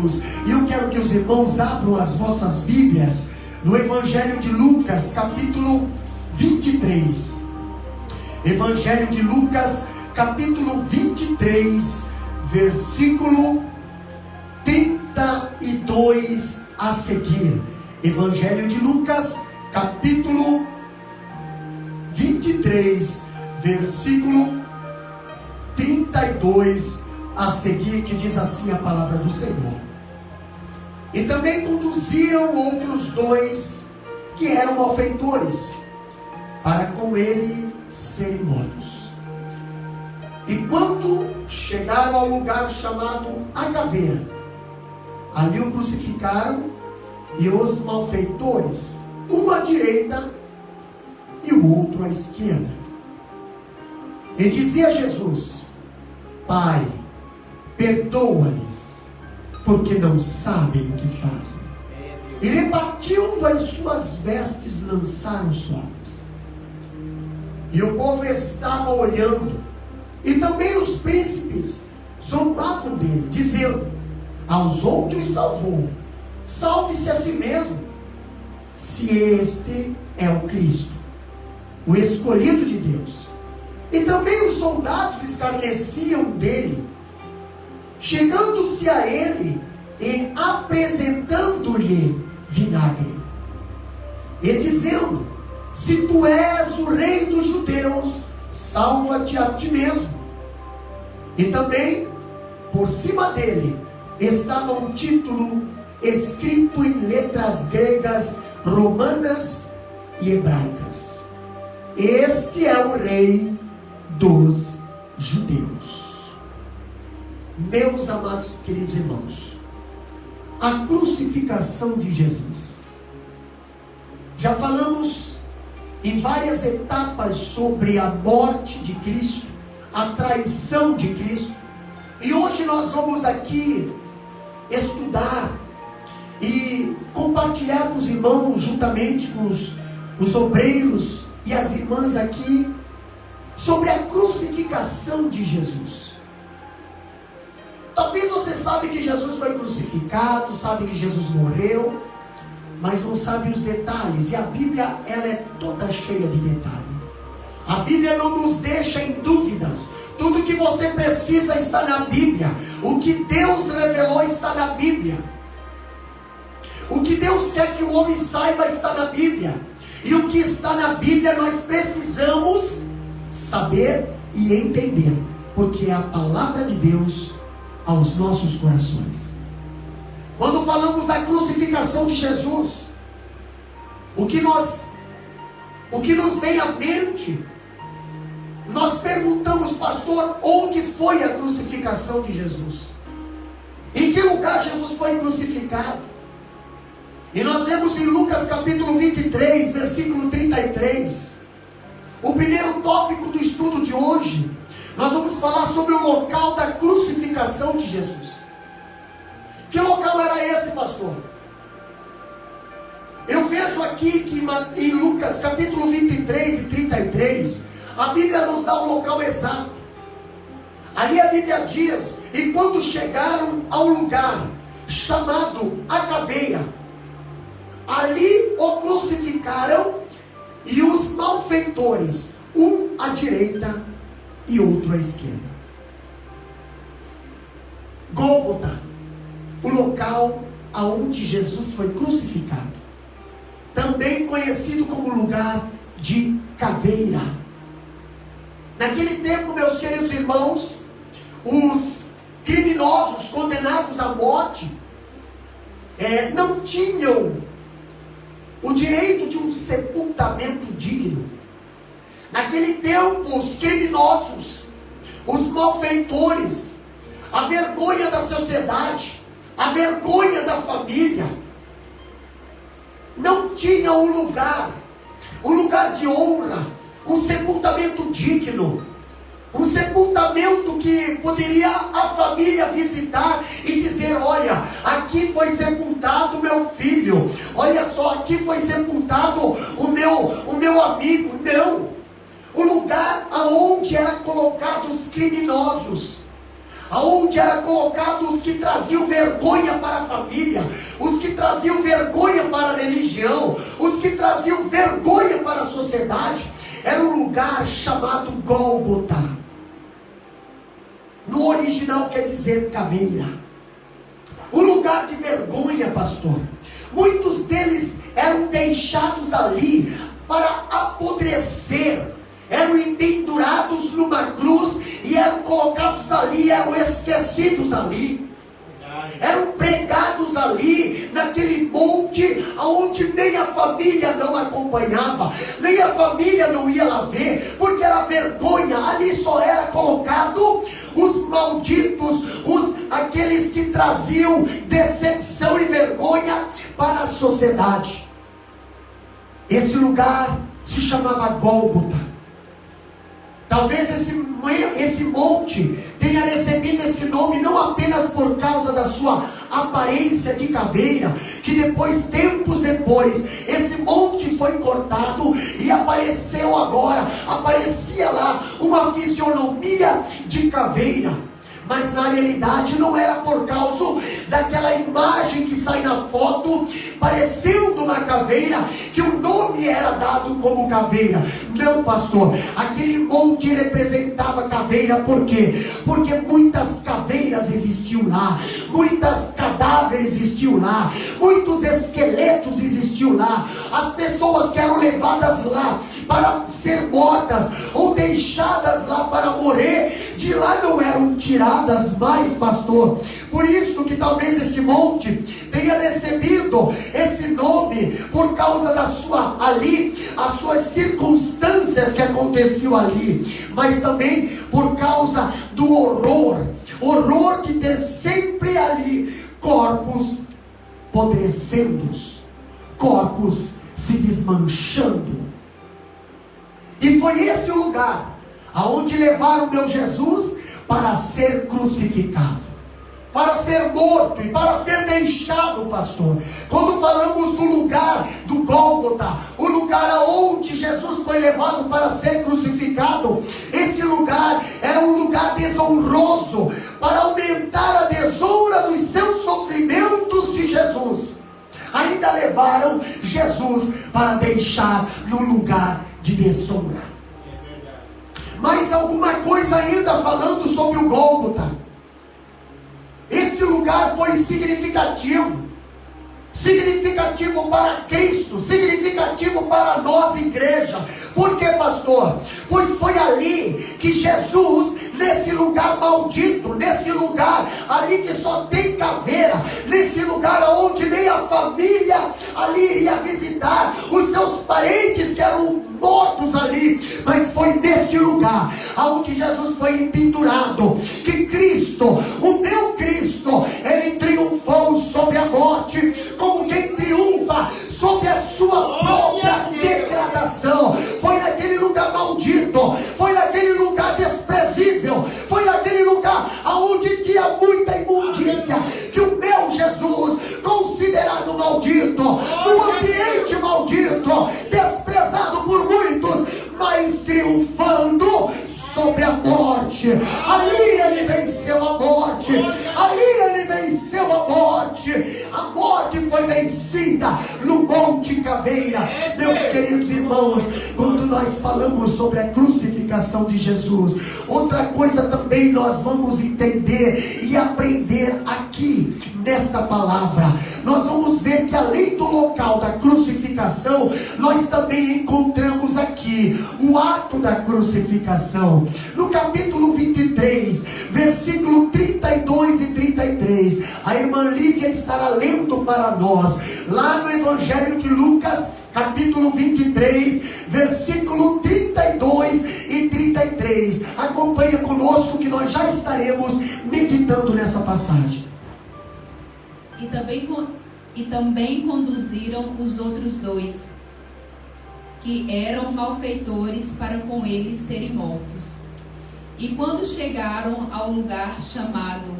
Jesus. E eu quero que os irmãos abram as vossas Bíblias no Evangelho de Lucas, capítulo 23. Evangelho de Lucas, capítulo 23, versículo 32 a seguir. Evangelho de Lucas, capítulo 23, versículo 32 a seguir, que diz assim a palavra do Senhor. E também conduziram outros dois que eram malfeitores, para com ele serem mortos. E quando chegaram ao lugar chamado A Caveira, ali o crucificaram, e os malfeitores, um à direita e o outro à esquerda. E dizia Jesus: Pai, perdoa-lhes, porque não sabem o que fazem. E repartindo as suas vestes, lançaram sortes. E o povo estava olhando, e também os príncipes zombavam dele, dizendo: aos outros salvou, salve-se a si mesmo, se este é o Cristo, o escolhido de Deus. E também os soldados escarneciam dele, chegando-se a ele e apresentando-lhe vinagre, e dizendo: se tu és o rei dos judeus, salva-te a ti mesmo. E também por cima dele estava um título escrito em letras gregas, romanas e hebraicas: este é o rei dos judeus. Meus amados e queridos irmãos, a crucificação de Jesus. Já falamos em várias etapas sobre a morte de Cristo, a traição de Cristo, e hoje nós vamos aqui estudar e compartilhar com os irmãos, juntamente com os obreiros e as irmãs aqui, sobre a crucificação de Jesus. Talvez você sabe que Jesus foi crucificado, sabe que Jesus morreu, mas não sabe os detalhes. E a Bíblia, ela é toda cheia de detalhes. A Bíblia não nos deixa em dúvidas. Tudo que você precisa está na Bíblia. O que Deus revelou está na Bíblia. O que Deus quer que o homem saiba está na Bíblia. E o que está na Bíblia nós precisamos saber e entender, porque é a palavra de Deus aos nossos corações. Quando falamos da crucificação de Jesus, o que nos vem à mente, nós perguntamos: pastor, onde foi a crucificação de Jesus? Em que lugar Jesus foi crucificado? E nós vemos em Lucas capítulo 23, versículo 33, o primeiro tópico do estudo de hoje. Nós vamos falar sobre o local da crucificação de Jesus. Que local era esse, pastor? Eu vejo aqui que em Lucas capítulo 23 e 33, a Bíblia nos dá o local exato. Ali a Bíblia diz: e quando chegaram ao lugar chamado A Caveira, ali o crucificaram, e os malfeitores, um à direita e outro à esquerda. Gólgota, o local aonde Jesus foi crucificado, também conhecido como lugar de caveira. Naquele tempo, meus queridos irmãos, os criminosos condenados à morte não tinham o direito de um sepultamento digno. Naquele tempo, os criminosos, os malfeitores, a vergonha da sociedade, a vergonha da família, não tinham um lugar de honra, um sepultamento digno, um sepultamento que poderia a família visitar e dizer: olha, aqui foi sepultado meu filho, olha só, aqui foi sepultado o meu amigo. Não, o lugar aonde eram colocados os criminosos, aonde era colocado os que traziam vergonha para a família, os que traziam vergonha para a religião, os que traziam vergonha para a sociedade. Era um lugar chamado Gólgota. No original quer dizer caveira. Um lugar de vergonha, pastor. Muitos deles eram deixados ali para apodrecer, eram pendurados numa cruz e eram colocados ali, eram esquecidos ali, eram pregados ali naquele monte onde nem a família não acompanhava, nem a família não ia lá ver, porque era vergonha. Ali só era colocado os malditos, aqueles que traziam decepção e vergonha para a sociedade. Esse lugar se chamava Gólgota. Talvez esse monte tenha recebido esse nome não apenas por causa da sua aparência de caveira, que depois, tempos depois, esse monte foi cortado e aparecia lá uma fisionomia de caveira. Mas na realidade não era por causa daquela imagem que sai na foto parecendo uma caveira que o nome era dado como caveira. Não, pastor, aquele monte representava caveira. Por quê? Porque muitas caveiras existiam lá, muitas cadáveres existiam lá, muitos esqueletos existiam lá. As pessoas que eram levadas lá para ser mortas ou deixadas lá para morrer, de lá não eram tiradas mais, pastor. Por isso que talvez esse monte tenha recebido esse nome por causa as suas circunstâncias que aconteciam ali, mas também por causa do horror que tem sempre ali, corpos apodrecendo, corpos se desmanchando. E foi esse o lugar aonde levaram meu Jesus para ser crucificado, para ser morto e para ser deixado, pastor. Quando falamos do lugar do Gólgota, o lugar aonde Jesus foi levado para ser crucificado, esse lugar era um lugar desonroso, para aumentar a desonra dos seus sofrimentos de Jesus. Ainda levaram Jesus para deixar no lugar de desonra. Mais alguma coisa ainda falando sobre o Gólgota. Este lugar foi significativo para Cristo, significativo para a nossa igreja. Por quê, pastor? Pois foi ali que Jesus, nesse lugar maldito, nesse lugar ali que só tem caveira, nesse lugar onde nem a família ali iria visitar os seus parentes que eram mortos ali, mas foi neste lugar aonde Jesus foi pendurado que Cristo, o meu Cristo, ele triunfou sobre a morte, como quem triunfa sobre a sua própria degradação. Foi naquele lugar maldito, foi naquele lugar desprezível, foi naquele lugar aonde tinha muita imundícia, que o meu Jesus, considerado maldito, num ambiente maldito, desprezado por muitos, mas triunfando sobre a morte. Ali ele venceu a morte, ali ele venceu a morte. A morte foi vencida no Monte Caveira. Meus queridos irmãos, quando nós falamos sobre a crucificação de Jesus, outra coisa também nós vamos entender e aprender aqui nesta palavra. Nós vamos ver que além do local da crucificação, nós também encontramos aqui o ato da crucificação. No capítulo 23, versículo 32 e 33, a irmã Lívia estará lendo para nós, lá no Evangelho de Lucas, capítulo 23, versículo 32 e 33. Acompanha conosco que nós já estaremos meditando nessa passagem. E também conduziram os outros dois, que eram malfeitores, para com eles serem mortos. E quando chegaram ao lugar chamado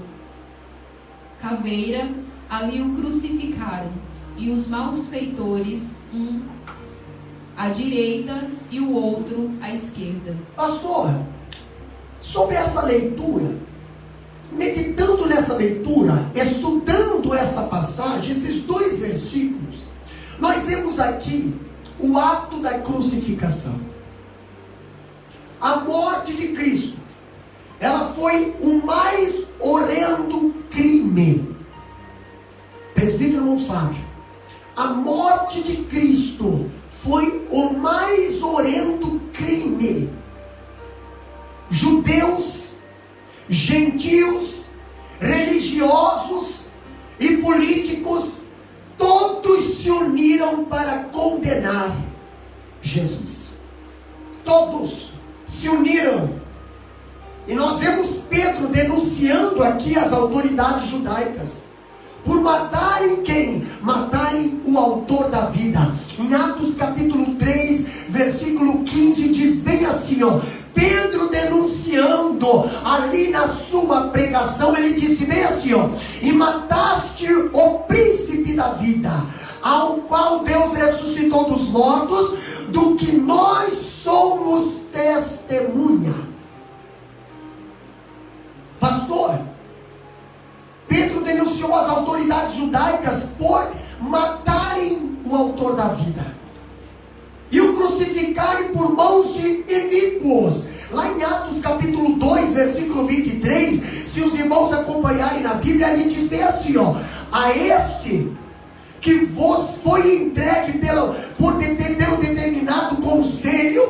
Caveira, ali o crucificaram, e os malfeitores, um à direita e o outro à esquerda. Pastor, sobre essa leitura, meditando nessa leitura, estudando essa passagem, esses 2 versículos, nós vemos aqui o ato da crucificação. A morte de Cristo, ela foi o mais horrendo crime. Presbítero Fábio, a morte de Cristo foi o mais horrendo crime. Judeus, gentios, religiosos e políticos, todos se uniram para condenar Jesus. Todos se uniram. E nós vemos Pedro denunciando aqui as autoridades judaicas por matarem quem? Matarem o autor da vida. Em Atos capítulo 3, versículo 15, diz bem assim, ó, Pedro denunciando ali na sua pregação, ele disse bem assim, ó, e mataste o príncipe da vida, ao qual Deus ressuscitou dos mortos, do que nós somos testemunha. Pastor, Pedro denunciou as autoridades judaicas por matarem o autor da vida e o crucificarem por mãos de iníquos. Lá em Atos capítulo 2, versículo 23, se os irmãos acompanharem na Bíblia, ali diz bem assim, ó, a este que vos foi entregue pelo determinado conselho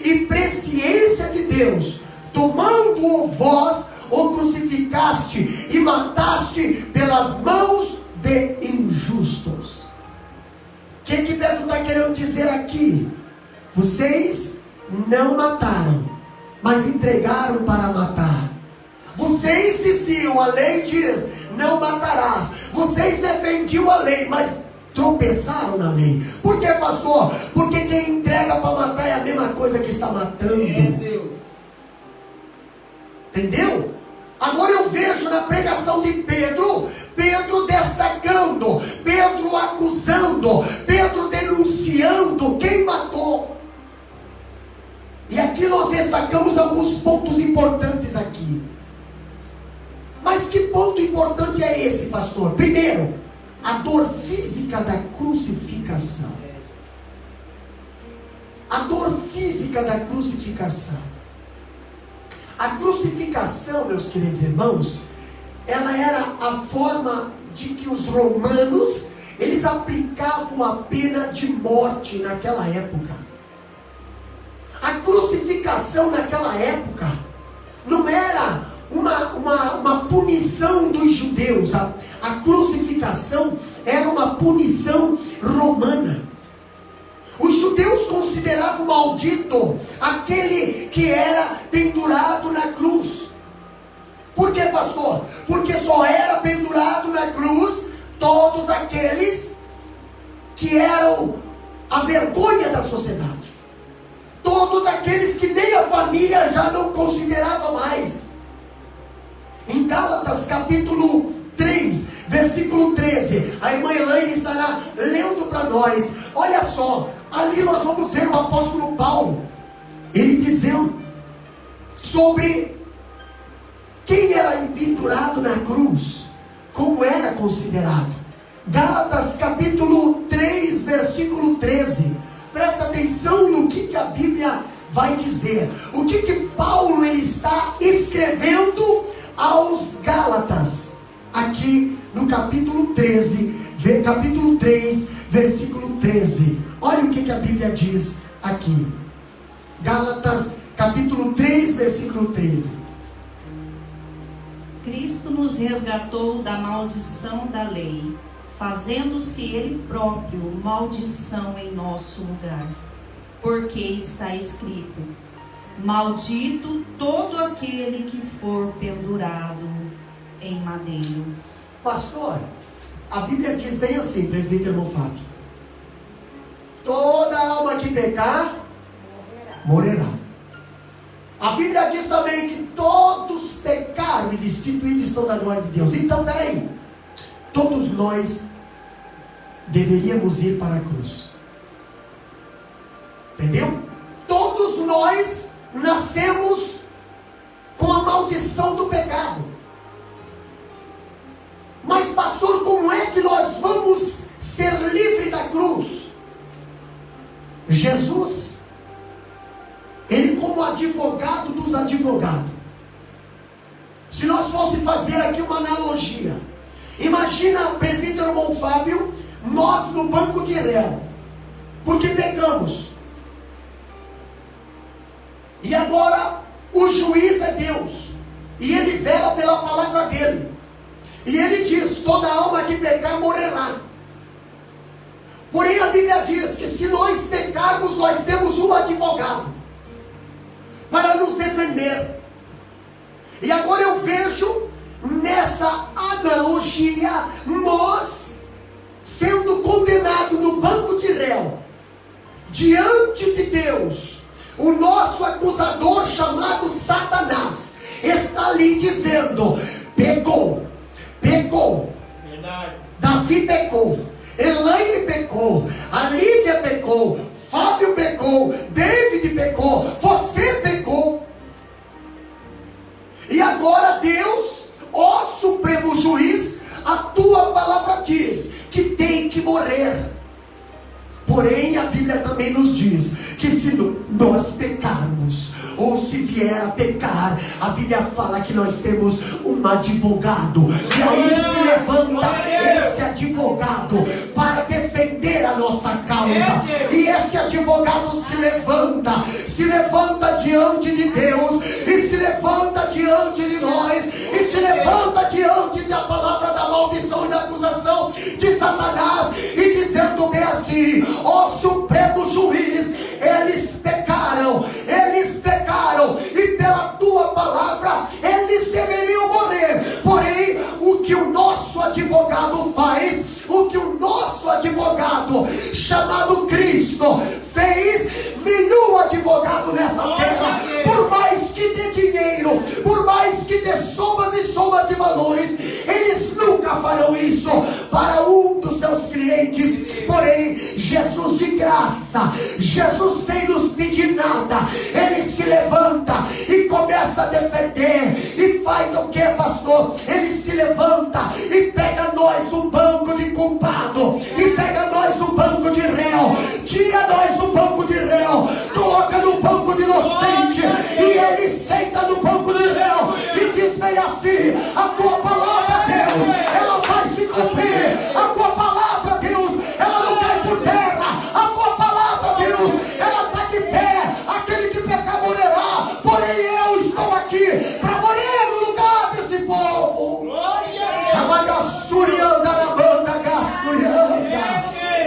e presciência de Deus, tomando-o vós, o crucificaste e mataste pelas mãos de injustos. O que Pedro está querendo dizer aqui? Vocês não mataram, mas entregaram para matar. Vocês diziam, a lei diz, não matarás. Vocês defendiam a lei, mas tropeçaram na lei. Por que, pastor? Porque quem entrega para matar é a mesma coisa que está matando. Entendeu? Agora eu vejo na pregação de Pedro destacando, Pedro acusando, Pedro denunciando quem matou. E aqui nós destacamos alguns pontos importantes aqui. Mas que ponto importante é esse, pastor? Primeiro, a dor física da crucificação. A dor física da crucificação. A crucificação, meus queridos irmãos, ela era a forma de que os romanos, eles aplicavam a pena de morte naquela época. A crucificação naquela época não era uma punição dos judeus. A crucificação era uma punição romana. Os judeus consideravam maldito aquele que era pendurado na cruz. Por que, pastor? Porque só era pendurado na cruz todos aqueles que eram a vergonha da sociedade. Todos aqueles que nem a família já não considerava mais. Em Gálatas capítulo 3, versículo 13, a irmã Elaine estará lendo para nós. Olha só, ali nós vamos ver o apóstolo Paulo, ele dizendo sobre quem era pendurado na cruz, como era considerado. Gálatas capítulo 3, versículo 13. Presta atenção no que a Bíblia vai dizer. O que Paulo ele está escrevendo aos Gálatas, aqui no capítulo 13, capítulo 3, versículo 13. Olha o que a Bíblia diz aqui. Gálatas, capítulo 3, versículo 13. Cristo nos resgatou da maldição da lei, fazendo-se Ele próprio maldição em nosso lugar. Porque está escrito: maldito todo aquele que for pendurado em madeiro. Pastor, a Bíblia diz bem assim, presbítero Fábio: toda alma que pecar, morrerá. A Bíblia diz também que todos pecaram e destituídos estão da glória de Deus. Então, peraí, todos nós deveríamos ir para a cruz. Entendeu? Todos nós nascemos com a maldição do pecado. Mas pastor, como é que nós vamos ser livres da cruz? Jesus, Ele como advogado dos advogados. Se nós fosse fazer aqui uma analogia, imagina o presbítero irmão Fábio, nós no banco de réu, porque pecamos. E agora o juiz é Deus, e Ele vela pela palavra dEle. E Ele diz, toda alma que pecar morrerá. Porém a Bíblia diz que se nós pecarmos, nós temos um advogado para nos defender. E agora eu vejo nessa analogia nós sendo condenados no banco de réu, diante de Deus. O nosso acusador chamado Satanás está ali dizendo, pecou, pecou. Verdade. Davi pecou, Elaine pecou, a Lívia pecou, Fábio pecou, David pecou, você pecou. E agora Deus, ó Supremo Juiz, a tua palavra diz que tem que morrer. Porém a Bíblia também nos diz que se nós pecarmos, ou se vier a pecar, a Bíblia fala que nós temos um advogado. E aí se levanta esse advogado para defender a nossa causa. E esse advogado se levanta diante de Deus, e se levanta diante de nós, e se levanta diante da palavra da maldição e da acusação de Satanás, e dizendo bem assim, ó Supremo Juiz, eles pecaram, e pela tua palavra eles deveriam morrer. Porém, o que o nosso advogado faz, o que o nosso advogado chamado Cristo fez, nenhum advogado nessa terra, por mais que dê dinheiro, por mais que dê somas e somas de valores, eles nunca farão isso para um dos seus clientes. Porém, Jesus de graça, Jesus sem nos pedir nada, Ele se levanta e começa a defender. E faz o que, pastor? Ele se levanta e pega nós do banco de culpado, e pega nós do banco de réu, tira nós do banco de réu, coloca no banco de inocente, e Ele senta no banco de réu e diz bem assim, a tua palavra, Deus, ela vai se cumprir. A tua palavra, Deus, ela não cai por terra. A tua palavra, Deus, ela está de pé. Aquele que pecar morrerá. Porém eu estou aqui para morrer no lugar desse povo.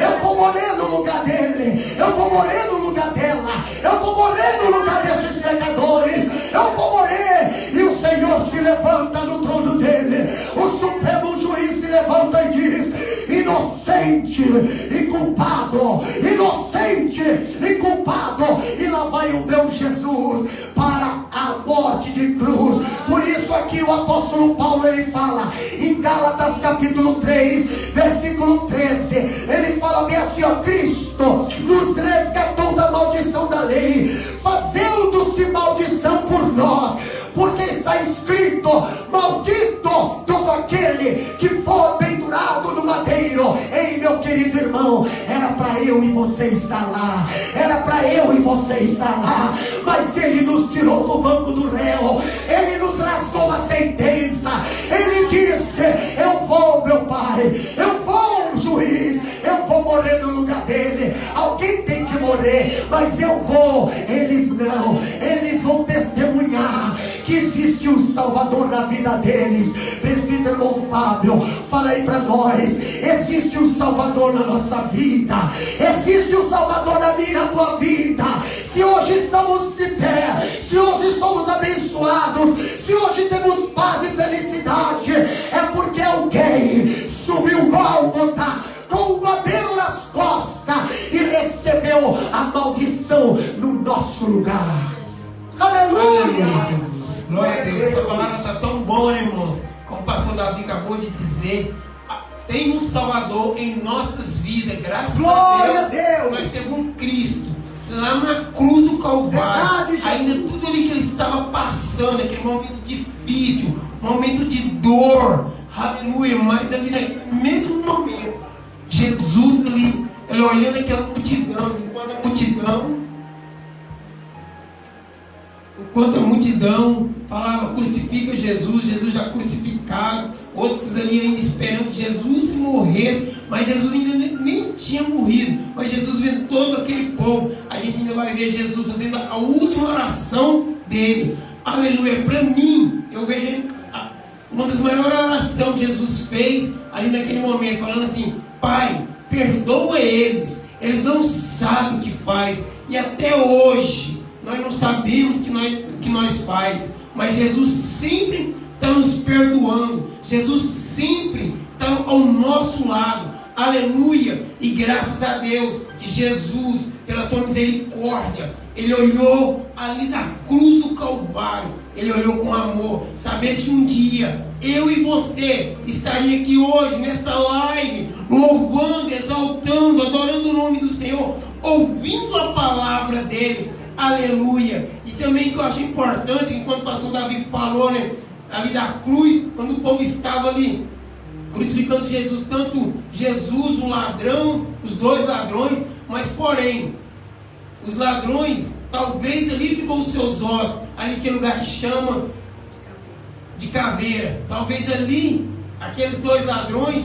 Eu vou morrer no lugar dele, eu vou morrer no lugar dela, eu vou morrer no lugar desses pecadores, eu vou morrer. E o Senhor se levanta no trono dele, o Supremo Juiz se levanta e diz, inocente e culpado, inocente e culpado. E lá vai o meu Jesus para a morte de cruz. Por isso aqui o apóstolo Paulo, ele fala em Gálatas capítulo 3 versículo 13, ele fala bem assim, ó, Cristo nos resgatou da maldição da lei, fazendo-se maldição por nós, porque está escrito, maldito todo aquele que for pendurado no madeiro. Ei, meu querido irmão, era para eu e você estar lá, era para eu e você estar lá, mas Ele nos tirou do banco do réu, Ele nos rasgou a sentença, Ele disse, eu vou, meu Pai, eu vou, juiz, eu vou morrer no lugar dele. Alguém tem que morrer, mas eu vou. Eles não, eles vão testemunhar que existe um Salvador na vida deles. Presbítero irmão Fábio, fala aí para nós, existe um Salvador na nossa vida, existe um Salvador na minha e na tua vida. Se hoje estamos de pé, se hoje estamos abençoados, se hoje temos paz e felicidade, é porque alguém subiu Gólgota com o madeiro nas costas e recebeu a maldição no nosso lugar. Aleluia! Jesus. Glória a Deus. Essa palavra está tão boa, né, irmãos? Como o pastor Davi acabou de dizer, tem um Salvador em nossas vidas. Graças Glória a Deus. Nós temos um Cristo lá na cruz do Calvário. Verdade, ainda tudo ali que ele estava passando, aquele momento difícil, momento de dor. Aleluia, mas ali naquele mesmo momento, Jesus ali, ele olhando aquela multidão, enquanto a multidão falava crucifica Jesus, Jesus já crucificado, outros ali ainda esperando que Jesus se morresse, mas Jesus ainda nem tinha morrido, mas Jesus vendo todo aquele povo, a gente ainda vai ver Jesus fazendo a última oração dele. Aleluia, para mim, eu vejo uma das maiores orações que Jesus fez ali naquele momento, falando assim: Pai, perdoa eles não sabem o que faz. E até hoje nós não sabemos o que nós faz, mas Jesus sempre está nos perdoando, Jesus sempre está ao nosso lado. Aleluia, e graças a Deus que Jesus, pela tua misericórdia, Ele olhou ali na cruz do Calvário, Ele olhou com amor. Saber se um dia eu e você estaria aqui hoje nesta live, louvando, exaltando, adorando o nome do Senhor, ouvindo a palavra dele. Aleluia. E também que eu acho importante, enquanto o pastor Davi falou, né, ali da cruz, quando o povo estava ali crucificando Jesus, tanto Jesus, o ladrão, os dois ladrões, mas porém, os ladrões, talvez ali ficou os seus ossos, ali aquele lugar que chama de caveira, talvez ali, aqueles dois ladrões,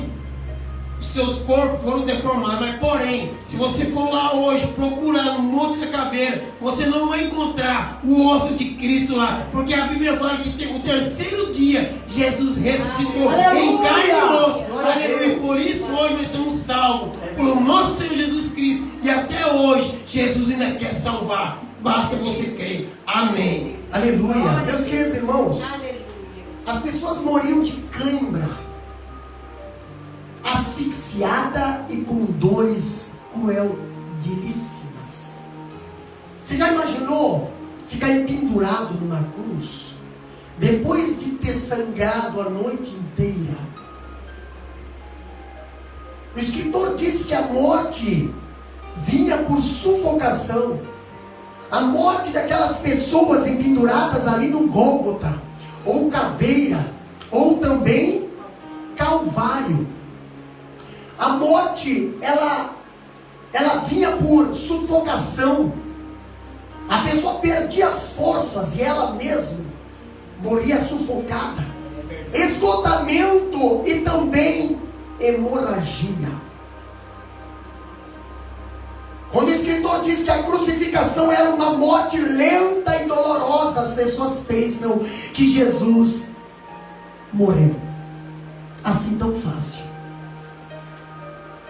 os seus corpos foram deformados, mas porém, se você for lá hoje procurar no Monte da Caveira, você não vai encontrar o osso de Cristo lá, porque a Bíblia fala que o terceiro dia Jesus ressuscitou em carne e osso. Aleluia. Por isso hoje nós somos salvos pelo nosso Senhor Jesus Cristo, e até hoje Jesus ainda quer salvar, basta você crer. Amém. Aleluia. Meus queridos irmãos, as pessoas morriam de cãibra, asfixiada e com dores cruelíssimas. Você já imaginou ficar pendurado numa cruz depois de ter sangrado a noite inteira? O escritor diz que a morte vinha por sufocação. A morte daquelas pessoas penduradas ali no Gólgota, ou caveira, ou também Calvário. A morte, ela vinha por sufocação. A pessoa perdia as forças e ela mesma morria sufocada. Esgotamento e também hemorragia. Quando o escritor diz que a crucificação era uma morte lenta e dolorosa, as pessoas pensam que Jesus morreu assim tão fácil.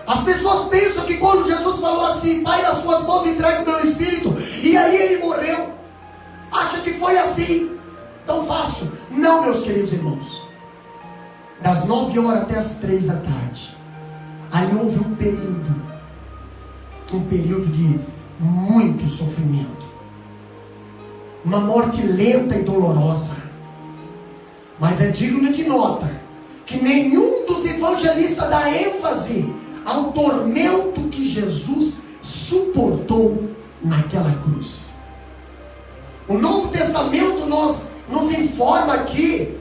As pessoas pensam que quando Jesus falou assim: Pai, nas suas mãos entrego o meu espírito, e aí ele morreu, acha que foi assim, tão fácil. Não, meus queridos irmãos. Das 9 horas até as 3 da tarde, ali houve um período de muito sofrimento, uma morte lenta e dolorosa. Mas é digno de nota que nenhum dos evangelistas dá ênfase ao tormento que Jesus suportou naquela cruz. O Novo Testamento nos informa aqui,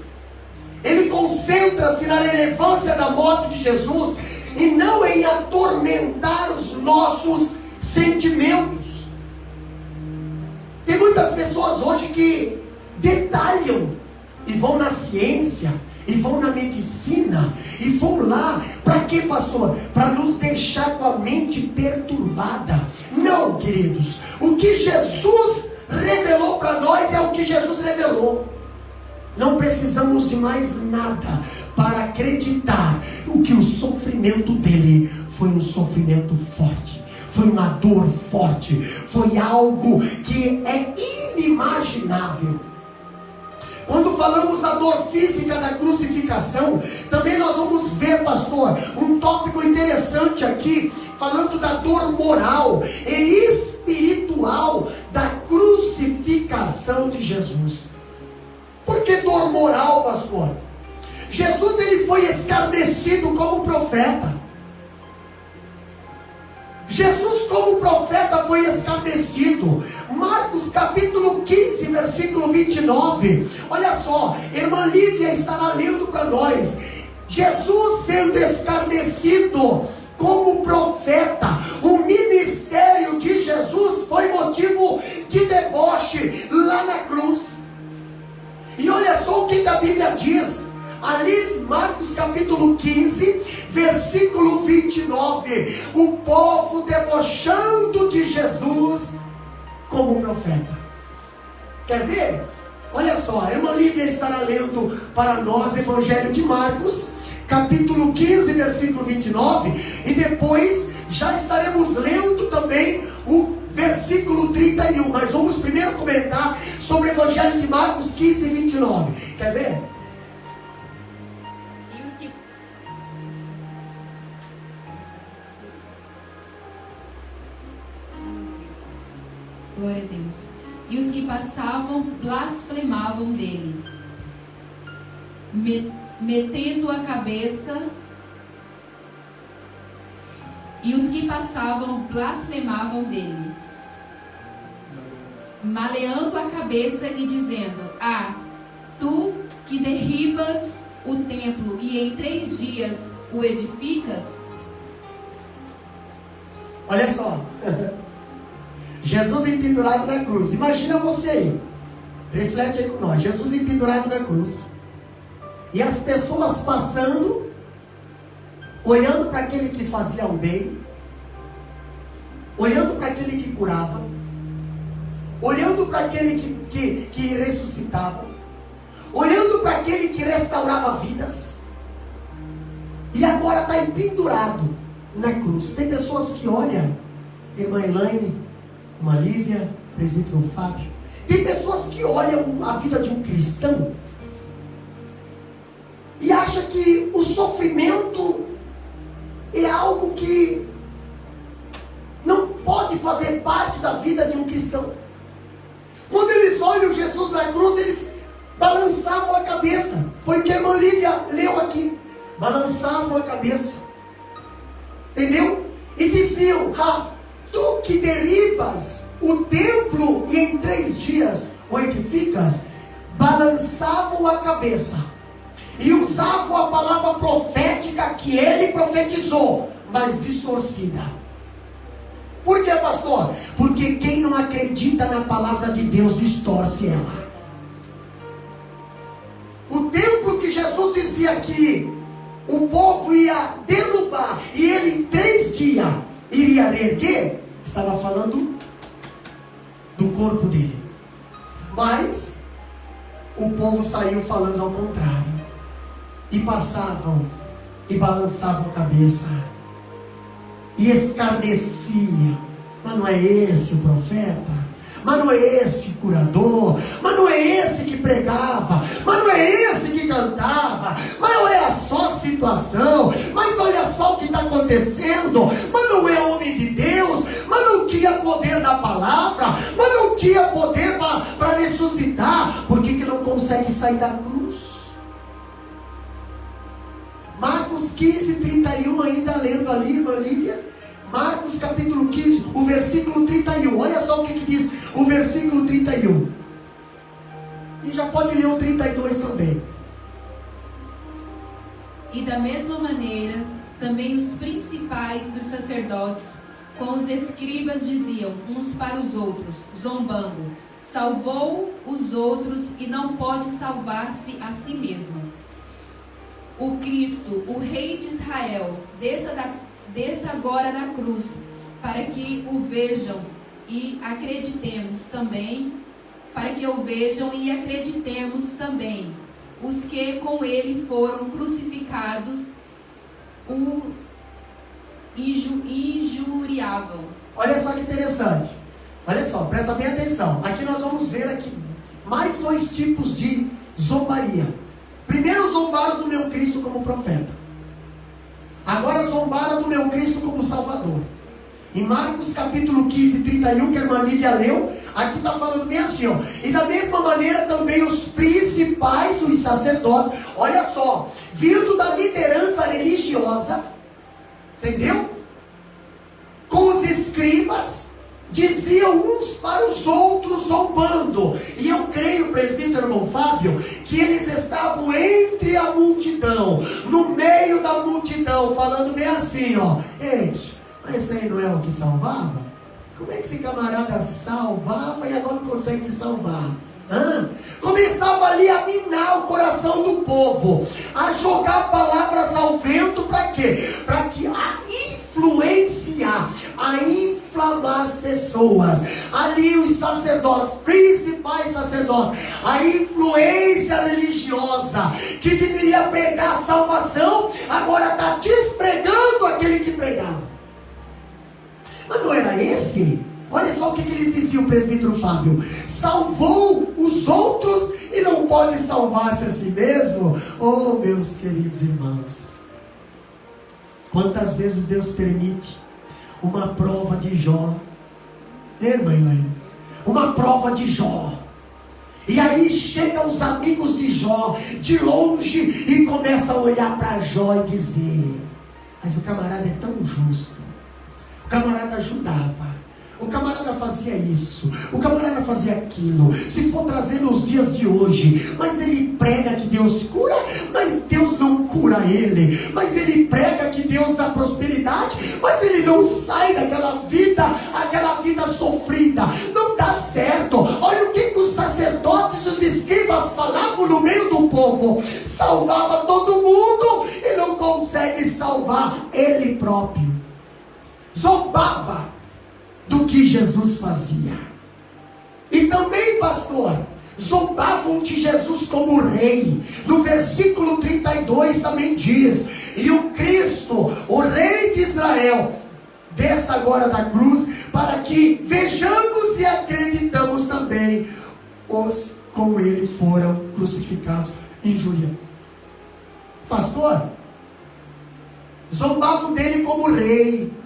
ele concentra-se na relevância da morte de Jesus e não em atormentar os nossos sentimentos. Tem muitas pessoas hoje que detalham e vão na ciência, e vão na medicina, e vão lá, para quê, pastor? Para nos deixar com a mente perturbada. Não, queridos, o que Jesus revelou para nós é o que Jesus revelou. Não precisamos de mais nada para acreditar o que o sofrimento dele foi um sofrimento forte, foi uma dor forte, foi algo que é inimaginável. Quando falamos da dor física da crucificação, também nós vamos ver, pastor, um tópico interessante aqui, falando da dor moral e espiritual da crucificação de Jesus. Por que dor moral, pastor? Jesus, ele foi escarnecido como profeta. Jesus como profeta foi escarnecido. Marcos capítulo 15, versículo 29. Olha só, irmã Lívia estará lendo para nós. Jesus sendo escarnecido como profeta, o ministério de Jesus foi motivo de deboche lá na cruz. E olha só o que a Bíblia diz, ali em Marcos capítulo 15, versículo 29, o povo debochando de Jesus como profeta. Quer ver? Olha só, a irmã Lívia estará lendo para nós Evangelho de Marcos, capítulo 15, versículo 29, e depois já estaremos lendo também o versículo 31. Mas vamos primeiro comentar sobre o Evangelho de Marcos 15, 29. Quer ver? Glória a Deus. E os que passavam blasfemavam dele, metendo a cabeça. E os que passavam blasfemavam dele, maleando a cabeça e dizendo: Ah, tu que derribas o templo e em 3 dias o edificas. Olha só. Jesus empendurado na cruz. Imagina você aí. Reflete aí com nós. Jesus empendurado na cruz. E as pessoas passando, olhando para aquele que fazia o bem, olhando para aquele que curava, olhando para aquele que ressuscitava, olhando para aquele que restaurava vidas. E agora está empendurado na cruz. Tem pessoas que olham, irmã Elaine, irmã Lívia, presbítero Fábio, tem pessoas que olham a vida de um cristão e acham que o sofrimento é algo que não pode fazer parte da vida de um cristão. Quando eles olham Jesus na cruz, eles balançavam a cabeça. Foi o que a irmã Lívia leu aqui. Balançavam a cabeça. Entendeu? E diziam: Ah, tu que derribas o templo e em 3 dias o edificas. Balançavam a cabeça e usavam a palavra profética que ele profetizou, mas distorcida. Por que, pastor? Porque quem não acredita na palavra de Deus distorce ela. O templo que Jesus dizia que o povo ia derrubar e ele em 3 dias iria reerguer, estava falando do corpo dele. Mas o povo saiu falando ao contrário. E passavam e balançavam a cabeça e escarneciam. Mas não é esse o profeta? Mas não é esse o curador? Mas não é esse que pregava? Mas não é esse que cantava? Mas olha só a situação. Mas olha só o que está acontecendo. Mas não é homem de Deus? Mas não tinha poder da palavra? Mas não tinha poder para ressuscitar? Por que não consegue sair da cruz? Marcos 15, 31, ainda lendo ali, irmã Lívia. Marcos capítulo 15, o versículo 31. Olha só o que diz o versículo 31. E já pode ler o 32 também. E da mesma maneira, também os principais dos sacerdotes, com os escribas, diziam uns para os outros, zombando: salvou os outros e não pode salvar-se a si mesmo. O Cristo, o Rei de Israel, desça agora da cruz, para que o vejam e acreditemos também, os que com ele foram crucificados, o injuriavam. Olha só que interessante. Olha só, presta bem atenção. Aqui nós vamos ver aqui mais 2 tipos de zombaria. Primeiro zombaram do meu Cristo como profeta. Agora zombaram do meu Cristo como Salvador. Em Marcos capítulo 15, 31, que a irmã Lívia leu, aqui está falando bem assim, ó. E da mesma maneira também os principais dos sacerdotes, olha só, vindo da liderança religiosa, entendeu? Com os escribas, diziam uns para os outros zombando. E eu creio, presbítero irmão Fábio, que eles estavam entre a multidão, no meio da multidão, falando bem assim, ó: gente, mas esse aí não é o que salvava? Como é que esse camarada salvava e agora não consegue se salvar? Começava ali a minar o coração do povo, a jogar palavras ao vento. Para quê? Para que a influenciar, a inflamar as pessoas. Ali os sacerdotes, principais sacerdotes, a influência religiosa que deveria pregar a salvação, agora está despregando aquele que pregava. Mas não era esse? Olha só o que eles diziam, presbítero Fábio: salvou os outros e não pode salvar-se a si mesmo. Oh, meus queridos irmãos, quantas vezes Deus permite uma prova de Jó? Mãe? Uma prova de Jó. E aí chegam os amigos de Jó de longe e começam a olhar para Jó e dizer: mas o camarada é tão justo, o camarada ajudava, o camarada fazia isso, o camarada fazia aquilo. Se for trazer nos dias de hoje, mas ele prega que Deus cura, mas Deus não cura ele. Mas ele prega que Deus dá prosperidade, mas ele não sai daquela vida sofrida. Não dá certo. Olha o que os sacerdotes, os escribas falavam no meio do povo: salvava todo mundo e não consegue salvar ele próprio. Zombava do que Jesus fazia. E também, pastor, zombavam de Jesus como rei. No versículo 32 também diz: e o Cristo, o rei de Israel, desça agora da cruz, para que vejamos e acreditamos também. Os com ele foram crucificados, injuriando. Pastor, zombavam dele como rei.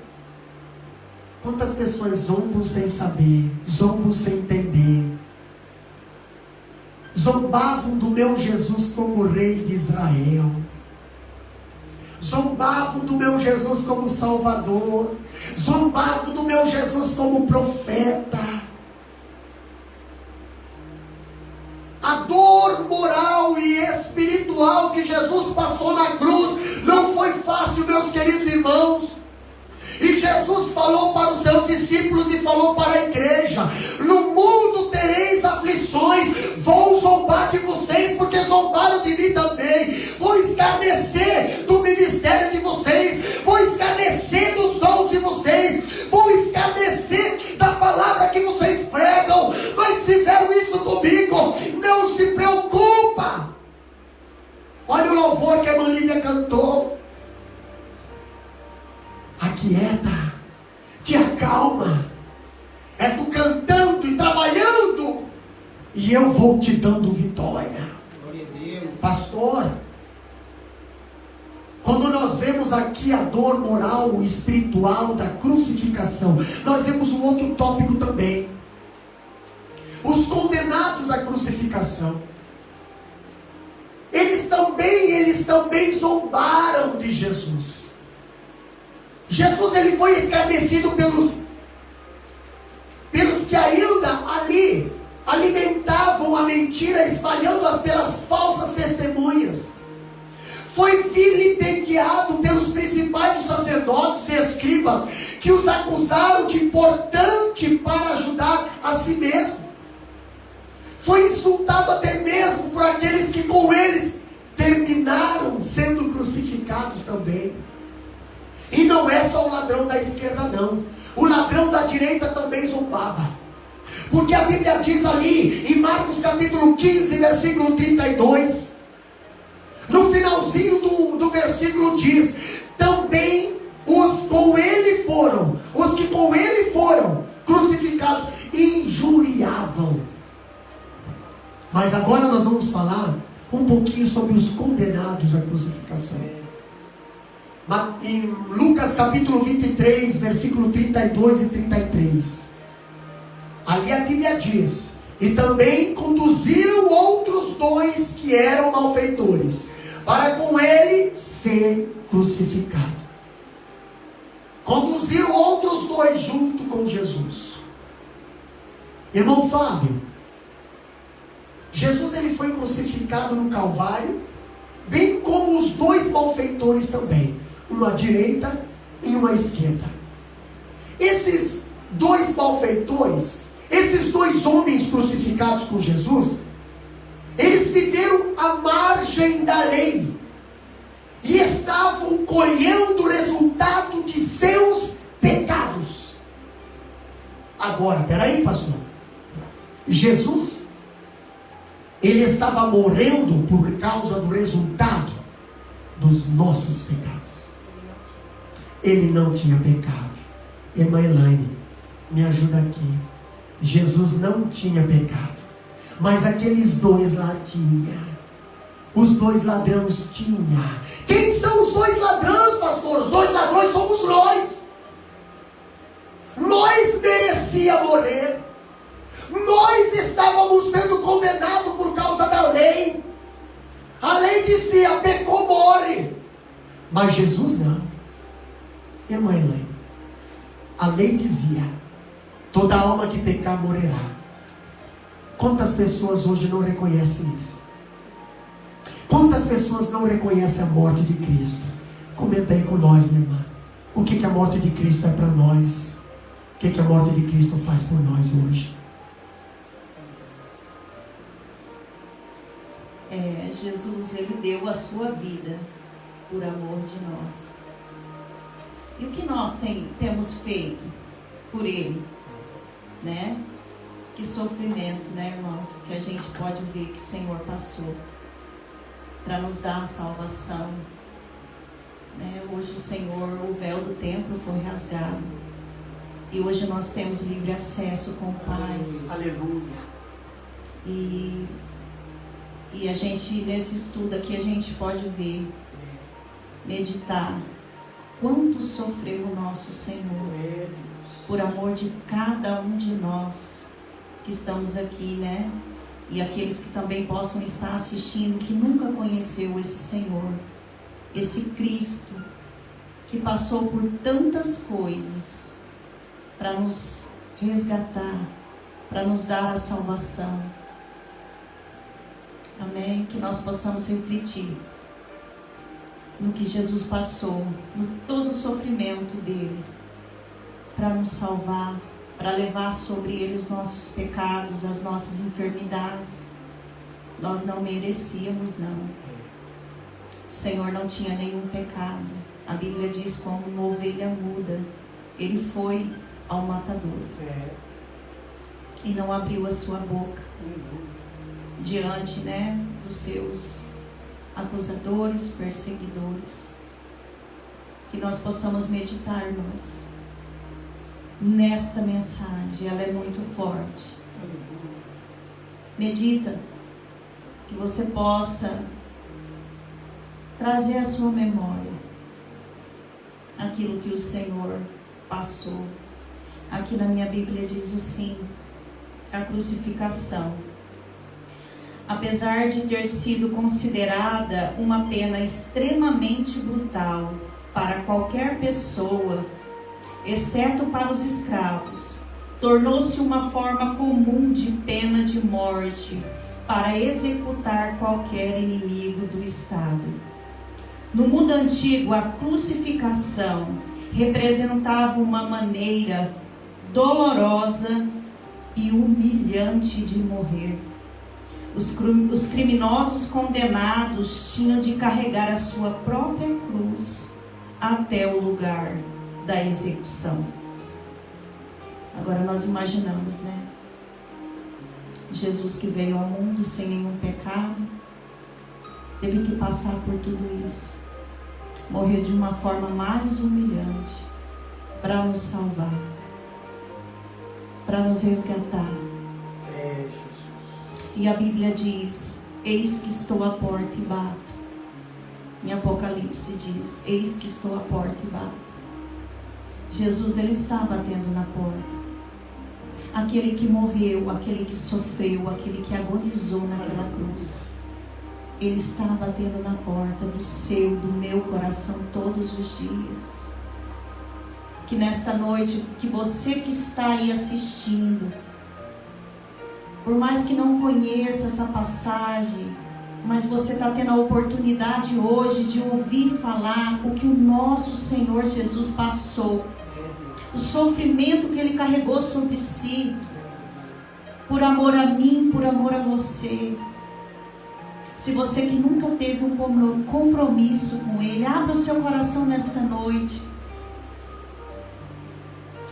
Quantas pessoas zombam sem saber, zombam sem entender? Zombavam do meu Jesus como rei de Israel, zombavam do meu Jesus como Salvador, zombavam do meu Jesus como profeta. A dor moral e espiritual que Jesus passou na cruz não foi fácil, meus queridos irmãos. E Jesus falou para os seus discípulos e falou para a igreja: no mundo tereis aflições, vou zombar de vocês, porque zombaram de mim também. Vou escarnecer do ministério de vocês, vou escarnecer dos dons de vocês, vou escarnecer da palavra que vocês pregam, mas fizeram isso comigo. Não se preocupa. Olha o louvor que a irmã Lívia cantou: aquieta, te acalma, é tu cantando e trabalhando, e eu vou te dando vitória. Glória a Deus. Pastor, quando nós vemos aqui a dor moral e espiritual da crucificação, nós vemos um outro tópico também: os condenados à crucificação. Eles também zombaram de Jesus. Jesus, ele foi escarnecido pelos que ainda ali alimentavam a mentira, espalhando-as pelas falsas testemunhas. Foi vilipendiado pelos principais dos sacerdotes e escribas, que os acusaram de importante para ajudar a si mesmo. Foi insultado até mesmo por aqueles que com eles terminaram sendo crucificados também. E não é só o ladrão da esquerda, não. O ladrão da direita também zombava. Porque a Bíblia diz ali, em Marcos capítulo 15, versículo 32, no finalzinho do versículo diz: também os que com ele foram crucificados injuriavam. Mas agora nós vamos falar um pouquinho sobre os condenados à crucificação. Em Lucas capítulo 23, versículo 32 e 33, ali a Bíblia diz: e também conduziram outros dois que eram malfeitores, para com ele ser crucificado. Conduziram outros dois junto com Jesus. Irmão Fábio, Jesus ele foi crucificado no Calvário, bem como os dois malfeitores também, uma à direita e uma à esquerda. Esses dois malfeitores, esses dois homens crucificados com Jesus, eles viveram à margem da lei e estavam colhendo o resultado de seus pecados. Agora, peraí, pastor, Jesus, ele estava morrendo por causa do resultado dos nossos pecados. Ele não tinha pecado. Irmã Elaine, me ajuda aqui. Jesus não tinha pecado, mas aqueles dois lá tinham. Os dois ladrões tinham. Quem são os dois ladrões, pastor? Os dois ladrões somos nós. Nós merecíamos morrer. Nós estávamos sendo condenados por causa da lei. A lei dizia, pecou, morre. Mas Jesus não. Irmã Elaine, a lei dizia, toda alma que pecar morrerá. Quantas pessoas hoje não reconhecem isso? Quantas pessoas não reconhecem a morte de Cristo? Comenta aí com nós, minha irmã. O que a morte de Cristo é para nós? O que a morte de Cristo faz por nós hoje? Jesus, ele deu a sua vida por amor de nós. E o que nós temos feito por ele, né? Que sofrimento, né, irmãos? Que a gente pode ver que o Senhor passou para nos dar a salvação, né? Hoje o Senhor, o véu do templo foi rasgado e hoje nós temos livre acesso com o Pai. Aleluia. E a gente, nesse estudo aqui, a gente pode ver, meditar quanto sofreu o nosso Senhor por amor de cada um de nós que estamos aqui, né? E aqueles que também possam estar assistindo, que nunca conheceu esse Senhor, esse Cristo, que passou por tantas coisas para nos resgatar, para nos dar a salvação. Amém? Que nós possamos refletir no que Jesus passou, no todo o sofrimento dele, para nos salvar, para levar sobre ele os nossos pecados, as nossas enfermidades. Nós não merecíamos, não. O Senhor não tinha nenhum pecado. A Bíblia diz, como uma ovelha muda, ele foi ao matador e não abriu a sua boca diante, né, dos seus acusadores, perseguidores. Que nós possamos meditar, irmãos, nesta mensagem. Ela é muito forte. Medita, que você possa trazer à sua memória aquilo que o Senhor passou. Aqui na minha Bíblia diz assim, a crucificação, apesar de ter sido considerada uma pena extremamente brutal para qualquer pessoa, exceto para os escravos, tornou-se uma forma comum de pena de morte para executar qualquer inimigo do Estado. No mundo antigo, a crucificação representava uma maneira dolorosa e humilhante de morrer. Os criminosos condenados tinham de carregar a sua própria cruz até o lugar da execução. Agora nós imaginamos, né? Jesus que veio ao mundo sem nenhum pecado, teve que passar por tudo isso, morrer de uma forma mais humilhante para nos salvar, para nos resgatar. E a Bíblia diz, eis que estou à porta e bato. Em Apocalipse diz, eis que estou à porta e bato. Jesus, ele está batendo na porta. Aquele que morreu, aquele que sofreu, aquele que agonizou naquela cruz, ele está batendo na porta do seu, do meu coração todos os dias. Que nesta noite, que você que está aí assistindo, por mais que não conheça essa passagem, mas você está tendo a oportunidade hoje de ouvir falar o que o nosso Senhor Jesus passou, o sofrimento que Ele carregou sobre si, por amor a mim, por amor a você. Se você que nunca teve um compromisso com Ele, abra o seu coração nesta noite.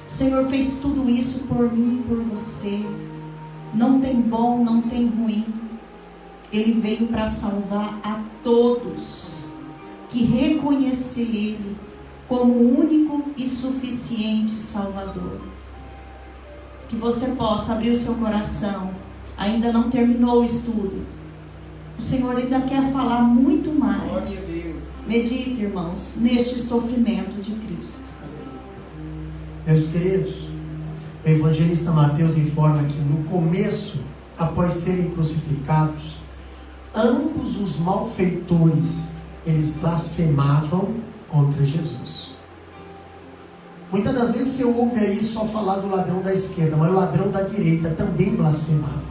O Senhor fez tudo isso por mim e por você. Não tem bom, não tem ruim. Ele veio para salvar a todos que reconhecer Ele como o único e suficiente Salvador. Que você possa abrir o seu coração. Ainda não terminou o estudo. O Senhor ainda quer falar muito mais. Medite, irmãos, neste sofrimento de Cristo. Meus queridos, o evangelista Mateus informa que no começo, após serem crucificados, ambos os malfeitores, eles blasfemavam contra Jesus. Muitas das vezes você ouve aí só falar do ladrão da esquerda, mas o ladrão da direita também blasfemava.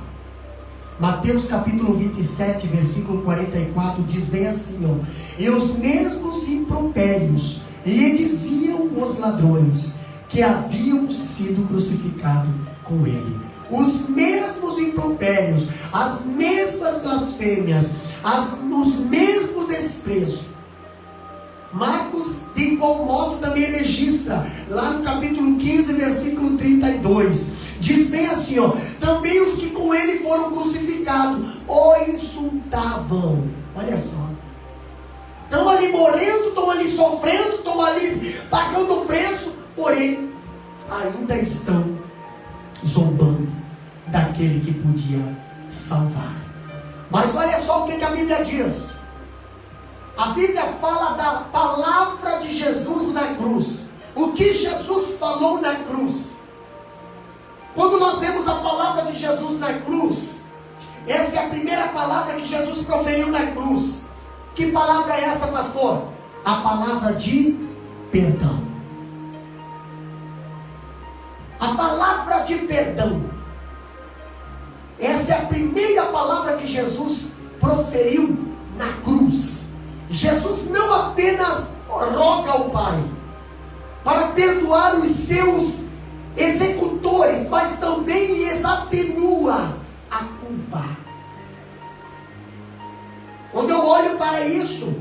Mateus capítulo 27, versículo 44 diz bem assim, ó: e os mesmos impropérios lhe diziam os ladrões que haviam sido crucificados com ele. Os mesmos impropérios, as mesmas blasfêmias, os mesmos desprezos. Marcos, de igual modo, também registra, lá no capítulo 15, versículo 32, diz bem assim, ó: também os que com ele foram crucificados o insultavam. Olha só, estão ali morrendo, estão ali sofrendo, estão ali pagando o preço, porém, ainda estão zombando daquele que podia salvar. Mas olha só o que a Bíblia diz. A Bíblia fala da palavra de Jesus na cruz. O que Jesus falou na cruz. Quando nós vemos a palavra de Jesus na cruz, essa é a primeira palavra que Jesus proferiu na cruz. Que palavra é essa, pastor? A palavra de perdão. A palavra de perdão. Essa é a primeira palavra que Jesus proferiu na cruz. Jesus não apenas roga ao Pai para perdoar os seus executores, mas também lhes atenua a culpa. Quando eu olho para isso,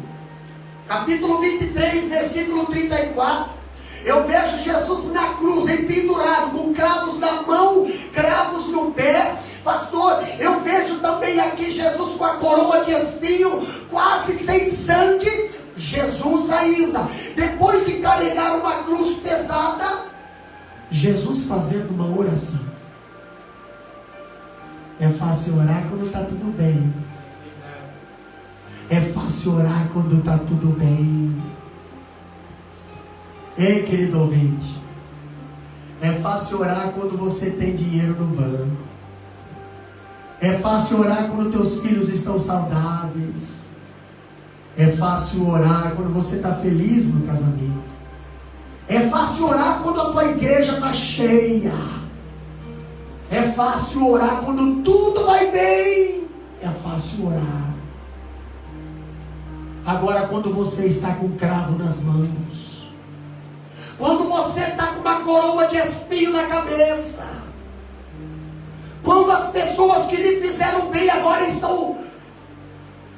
capítulo 23, versículo 34, eu vejo Jesus na cruz, empendurado, com cravos na mão, cravos no pé. Pastor, eu vejo também aqui Jesus com a coroa de espinho, quase sem sangue. Jesus ainda, depois de carregar uma cruz pesada, Jesus fazendo uma oração. É fácil orar quando está tudo bem. É fácil orar quando está tudo bem. Ei, querido ouvinte, é fácil orar quando você tem dinheiro no banco. É fácil orar quando teus filhos estão saudáveis. É fácil orar quando você está feliz no casamento. É fácil orar quando a tua igreja está cheia. É fácil orar quando tudo vai bem. É fácil orar. Agora, quando você está com um cravo nas mãos, quando você está com uma coroa de espinho na cabeça, quando as pessoas que lhe fizeram bem agora estão,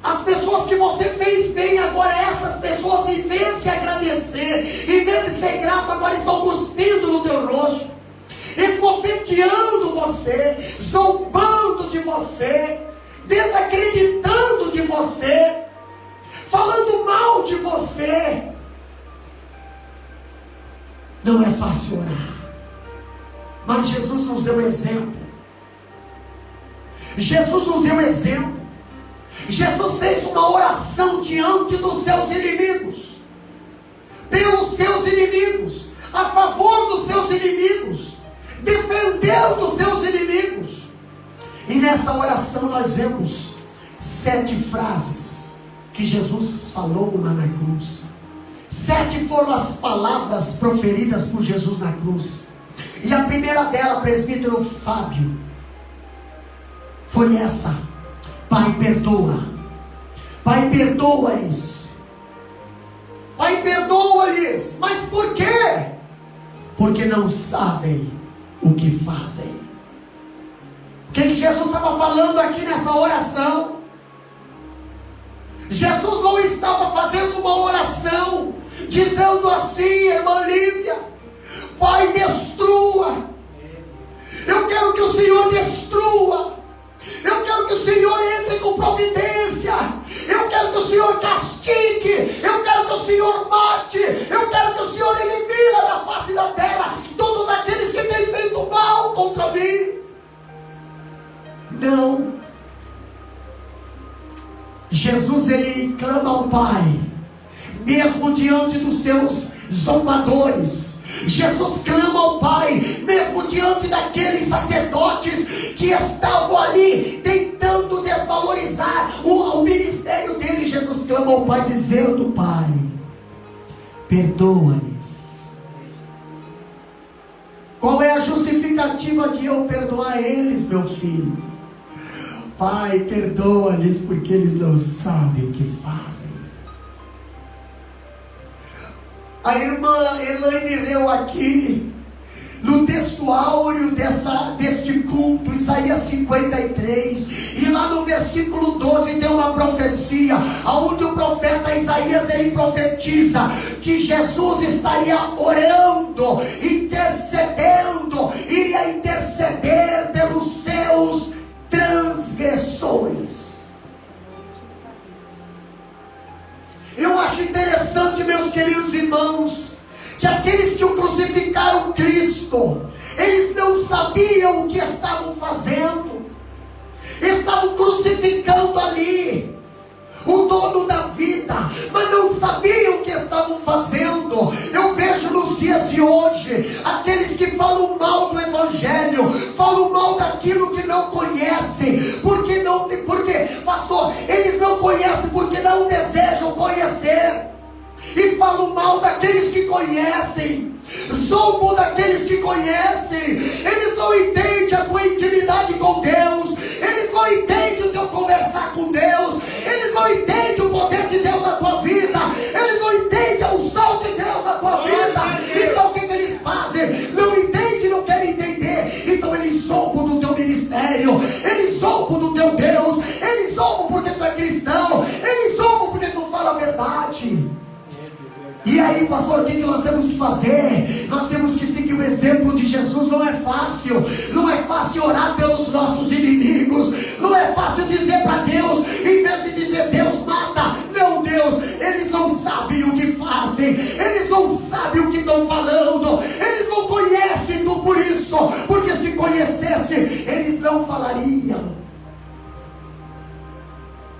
as pessoas que você fez bem agora, essas pessoas, em vez de agradecer, em vez de ser grato, agora estão cuspindo no teu rosto, esbofeteando você, zombando de você, desacreditando de você, falando mal de você. Não é fácil orar, mas Jesus nos deu exemplo. Jesus nos deu exemplo. Jesus fez uma oração diante dos seus inimigos, pelos seus inimigos, a favor dos seus inimigos, defendendo os seus inimigos. E nessa oração nós vemos 7 frases que Jesus falou lá na cruz. 7 foram as palavras proferidas por Jesus na cruz. E a primeira dela, presbítero Fábio, foi essa: Pai, perdoa. Pai, perdoa-lhes. Pai, perdoa-lhes. Mas por quê? Porque não sabem o que fazem. O que Jesus estava falando aqui nessa oração? Jesus não estava fazendo uma oração dizendo assim: irmã Lívia, Pai, destrua. Eu quero que o Senhor destrua. Eu quero que o Senhor entre com providência. Eu quero que o Senhor castigue. Eu quero que o Senhor mate. Eu quero que o Senhor elimine da face da terra todos aqueles que têm feito mal contra mim. Não. Jesus, ele clama ao Pai, mesmo diante dos seus zombadores. Jesus clama ao Pai, mesmo diante daqueles sacerdotes que estavam ali tentando desvalorizar o ministério dele. Jesus clama ao Pai dizendo: Pai, perdoa-lhes. Qual é a justificativa de eu perdoar eles, meu filho? Pai, perdoa-lhes porque eles não sabem o que fazem. A irmã Elaine leu aqui no texto áureo deste culto, Isaías 53, e lá no versículo 12 tem uma profecia, onde o profeta Isaías, ele profetiza que Jesus estaria orando, intercedendo, iria interceder pelos seus transgressores. Eu acho interessante, meus queridos irmãos, que aqueles que o crucificaram Cristo, eles não sabiam o que estavam fazendo. Estavam crucificando ali o dono da vida, mas não sabiam o que estavam fazendo. Eu vejo nos dias de hoje aqueles que falam mal do Evangelho, falam mal daquilo que não conhecem, porque pastor, eles não conhecem porque não desejam conhecer, e falam mal daqueles que conhecem, zombam daqueles que conhecem. Eles não entendem a tua intimidade com Deus, eles não entendem o teu conversar com Deus, eles não entendem o poder de Deus na tua vida, eles não entendem a unção de Deus na tua vida. Então o que eles fazem? Não entendem, não querem entender. Então eles zombam do teu ministério, eles zombam do teu Deus, eles zombam porque tu é cristão, eles zombam porque tu fala a verdade. E aí, pastor, o que nós temos que fazer? Nós temos que seguir o exemplo de Jesus. Não é fácil. Não é fácil orar pelos nossos inimigos. Não é fácil dizer para Deus, em vez de dizer Deus mata, não, Deus, eles não sabem o que fazem, eles não sabem o que estão falando, eles não conhecem tu por isso, porque se conhecessem, eles não falariam.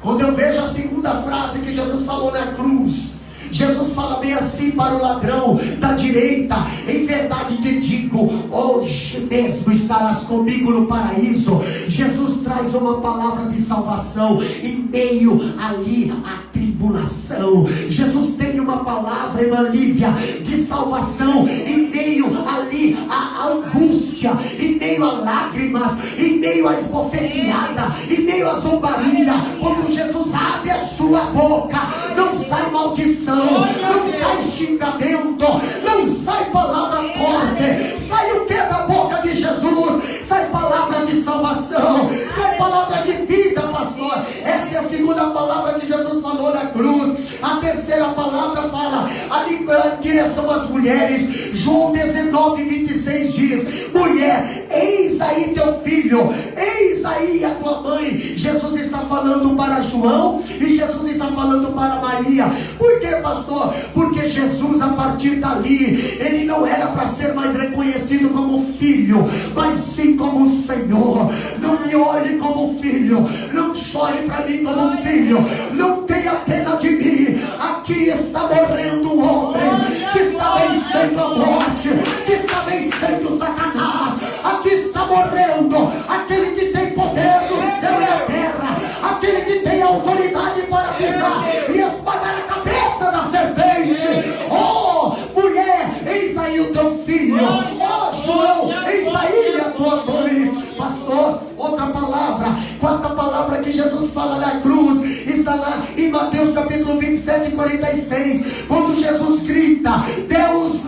Quando eu vejo a segunda frase que Jesus falou na cruz, Jesus fala bem assim para o ladrão da direita: em verdade te digo, hoje mesmo estarás comigo no paraíso. Jesus traz uma palavra de salvação em meio ali à tribulação. Jesus tem uma palavra, irmã Lívia, de salvação em meio ali à angústia, em meio a lágrimas, em meio à esbofeteada, em meio à zombaria. Quando Jesus abre a sua boca, não sai maldição, não sai xingamento, não sai palavra torpe. Sai o que da boca de Jesus? Sai palavra de salvação, sai palavra de vida, pastor. Essa é a segunda palavra que Jesus falou na cruz. A terceira palavra fala ali em direção às mulheres. João 19:26 diz: mulher, eis aí teu filho, eis aí a tua mãe. Jesus está falando para João e Jesus está falando para Maria. Por quê, pastor? Porque Jesus, a partir dali, ele não era para ser mais reconhecido como filho, mas sim como Senhor. Não me olhe como filho, não chore para mim como filho, não tenha pena de mim. Aqui está morrendo o homem que está vencendo a morte, que está vencendo Satanás. Aqui está morrendo aquele que tem poder no céu e na terra, aquele que tem autoridade para pisar e esmagar a cabeça da serpente. Oh, mulher, eis aí o teu filho. Oh, João, eis aí a tua mãe. Pastor, outra palavra, capítulo 27, 46, quando Jesus grita: Deus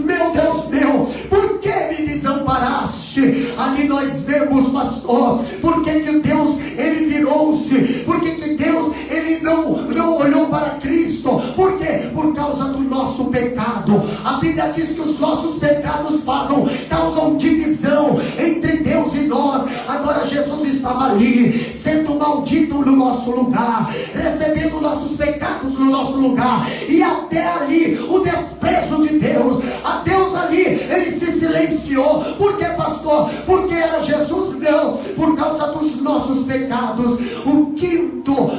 meu, por que me desamparaste? Ali nós vemos, pastor, por que Deus, ele virou-se, por que Deus, ele não olhou para Cristo? Por quê? Por causa do nosso pecado. A Bíblia diz que os nossos pecados causam divisão entre Deus e nós. Agora Jesus estava ali, sendo maldito no nosso lugar, recebendo nossos pecados no nosso lugar, e até ali o desprezo de Deus, a Deus ali, ele se silenciou. Por que, pastor? Porque era Jesus? Não, por causa dos nossos pecados.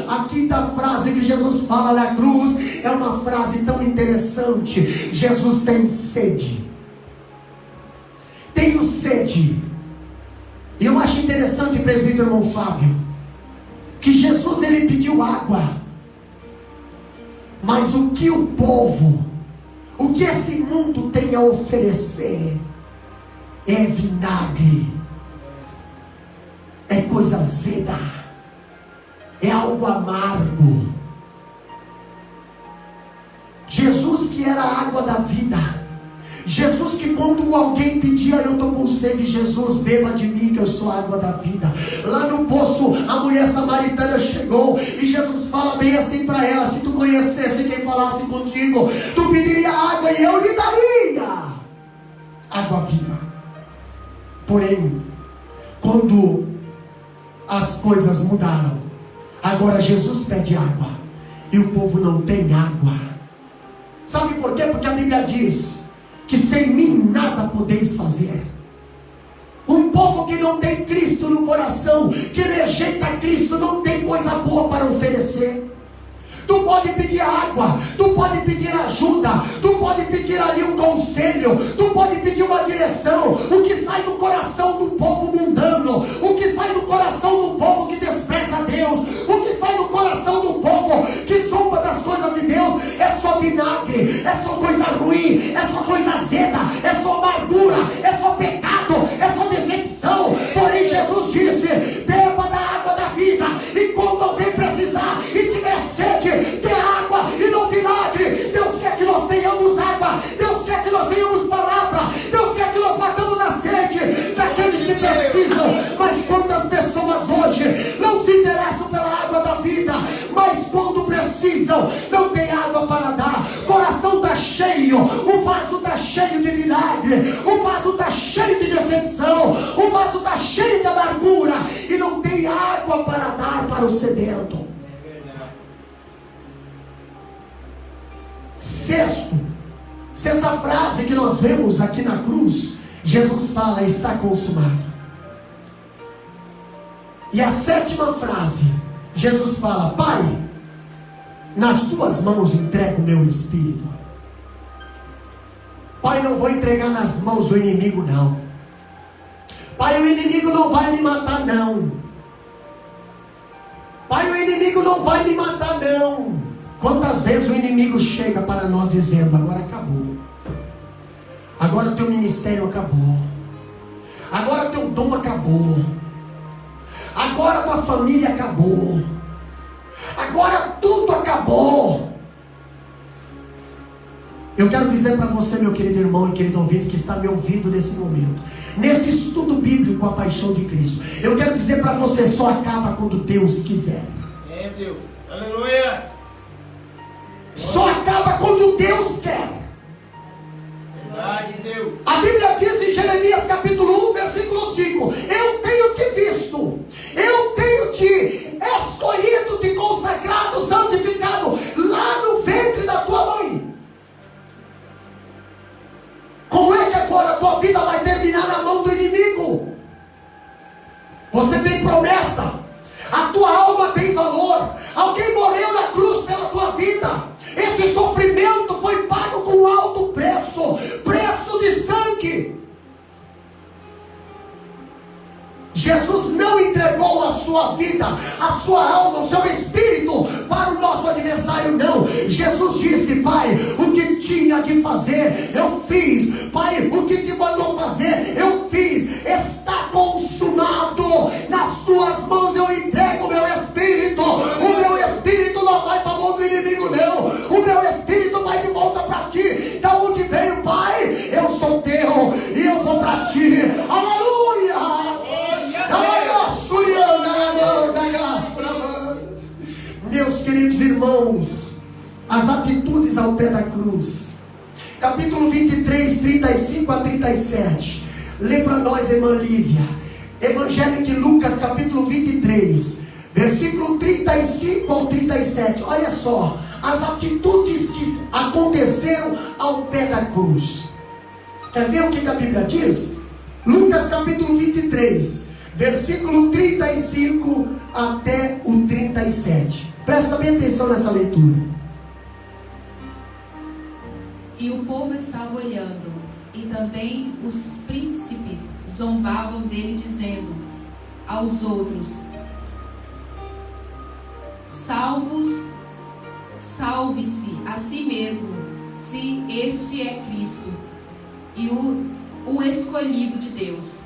A quinta frase que Jesus fala na cruz é uma frase tão interessante. Jesus tem sede. Tenho sede. E eu acho interessante, presbítero irmão Fábio, que Jesus, ele pediu água, mas o que o povo, o que esse mundo tem a oferecer é vinagre, é coisa azeda, é algo amargo. Jesus, que era a água da vida, Jesus, que quando alguém pedia: eu estou com sede, Jesus, beba de mim que eu sou a água da vida. Lá no poço, a mulher samaritana chegou e Jesus fala bem assim para ela: se tu conhecesse quem falasse contigo, tu pediria água e eu lhe daria água viva. Porém, quando as coisas mudaram, agora Jesus pede água e o povo não tem água. Sabe por quê? Porque a Bíblia diz que sem mim nada podeis fazer. Um povo que não tem Cristo no coração, que rejeita Cristo, não tem coisa boa para oferecer. Tu pode pedir água, tu pode pedir ajuda, tu pode pedir ali um conselho, tu pode pedir uma direção. O que sai do coração do povo mundano, o que sai do coração do povo que despreza Deus, o que sai do coração do povo que zomba das coisas de Deus, é só vinagre, é só coisa ruim, é só coisa azeda, é só amargura, é só pecado, é só decepção. Porém Jesus disse: beba da água da vida, e quando alguém precisar e tiver sede, dê água e não vinagre. Deus quer que nós tenhamos água, Deus quer que nós tenhamos palavra, Deus quer que nós matamos a sede daqueles que precisam. Mas quantas pessoas hoje não se interessam pela água da vida, mas quando precisam, não tem água para dar. O coração está cheio, o vaso está cheio de vinagre, o vaso está cheio de decepção, o vaso está cheio de amargura, e não tem água para dar para o sedento. Sexta frase que nós vemos aqui na cruz, Jesus fala: está consumado. E a sétima frase, Jesus fala: Pai, nas tuas mãos entrego o meu espírito. Pai, não vou entregar nas mãos do inimigo, não. Pai, o inimigo não vai me matar, não. Pai, o inimigo não vai me matar, não. Quantas vezes o inimigo chega para nós dizendo: agora acabou, agora o teu ministério acabou, agora o teu dom acabou, agora a tua família acabou, agora tudo acabou. Eu quero dizer para você, meu querido irmão e querido ouvinte que está me ouvindo nesse momento, nesse estudo bíblico, a paixão de Cristo, eu quero dizer para você: só acaba quando Deus quiser. É Deus, aleluia. Só acaba quando Deus quer. Verdade, Deus. A Bíblia diz em Jeremias capítulo 1, versículo 5: eu tenho te visto, eu tenho te escolhido, te consagrado, santificado lá no ventre da tua mãe. Como é que agora a tua vida vai terminar na mão do inimigo? Você tem promessa, a tua alma tem valor, alguém morreu na cruz pela tua vida. Esse sofrimento foi pago com alto preço, preço de sangue. Jesus não entregou a sua vida, a sua alma, o seu espírito para o nosso adversário, não. Jesus disse: Pai, o que tinha de fazer, eu fiz. Pai, o que te mandou fazer, eu fiz. Está consumado. Nas tuas mãos eu entrego o meu espírito. O meu espírito não vai para a mão do inimigo, não. queridos irmãos, as atitudes ao pé da cruz. Capítulo 23, 35 a 37. Lê para nós, irmã Lívia. Evangelho de Lucas, capítulo 23, versículo 35 ao 37. Olha só, as atitudes que aconteceram ao pé da cruz. Quer ver o que a Bíblia diz? Lucas capítulo 23, versículo 35 até o 37. Presta bem atenção nessa leitura. E o povo estava olhando, e também os príncipes zombavam dele, dizendo aos outros: salve-se a si mesmo, se este é Cristo, e o escolhido de Deus.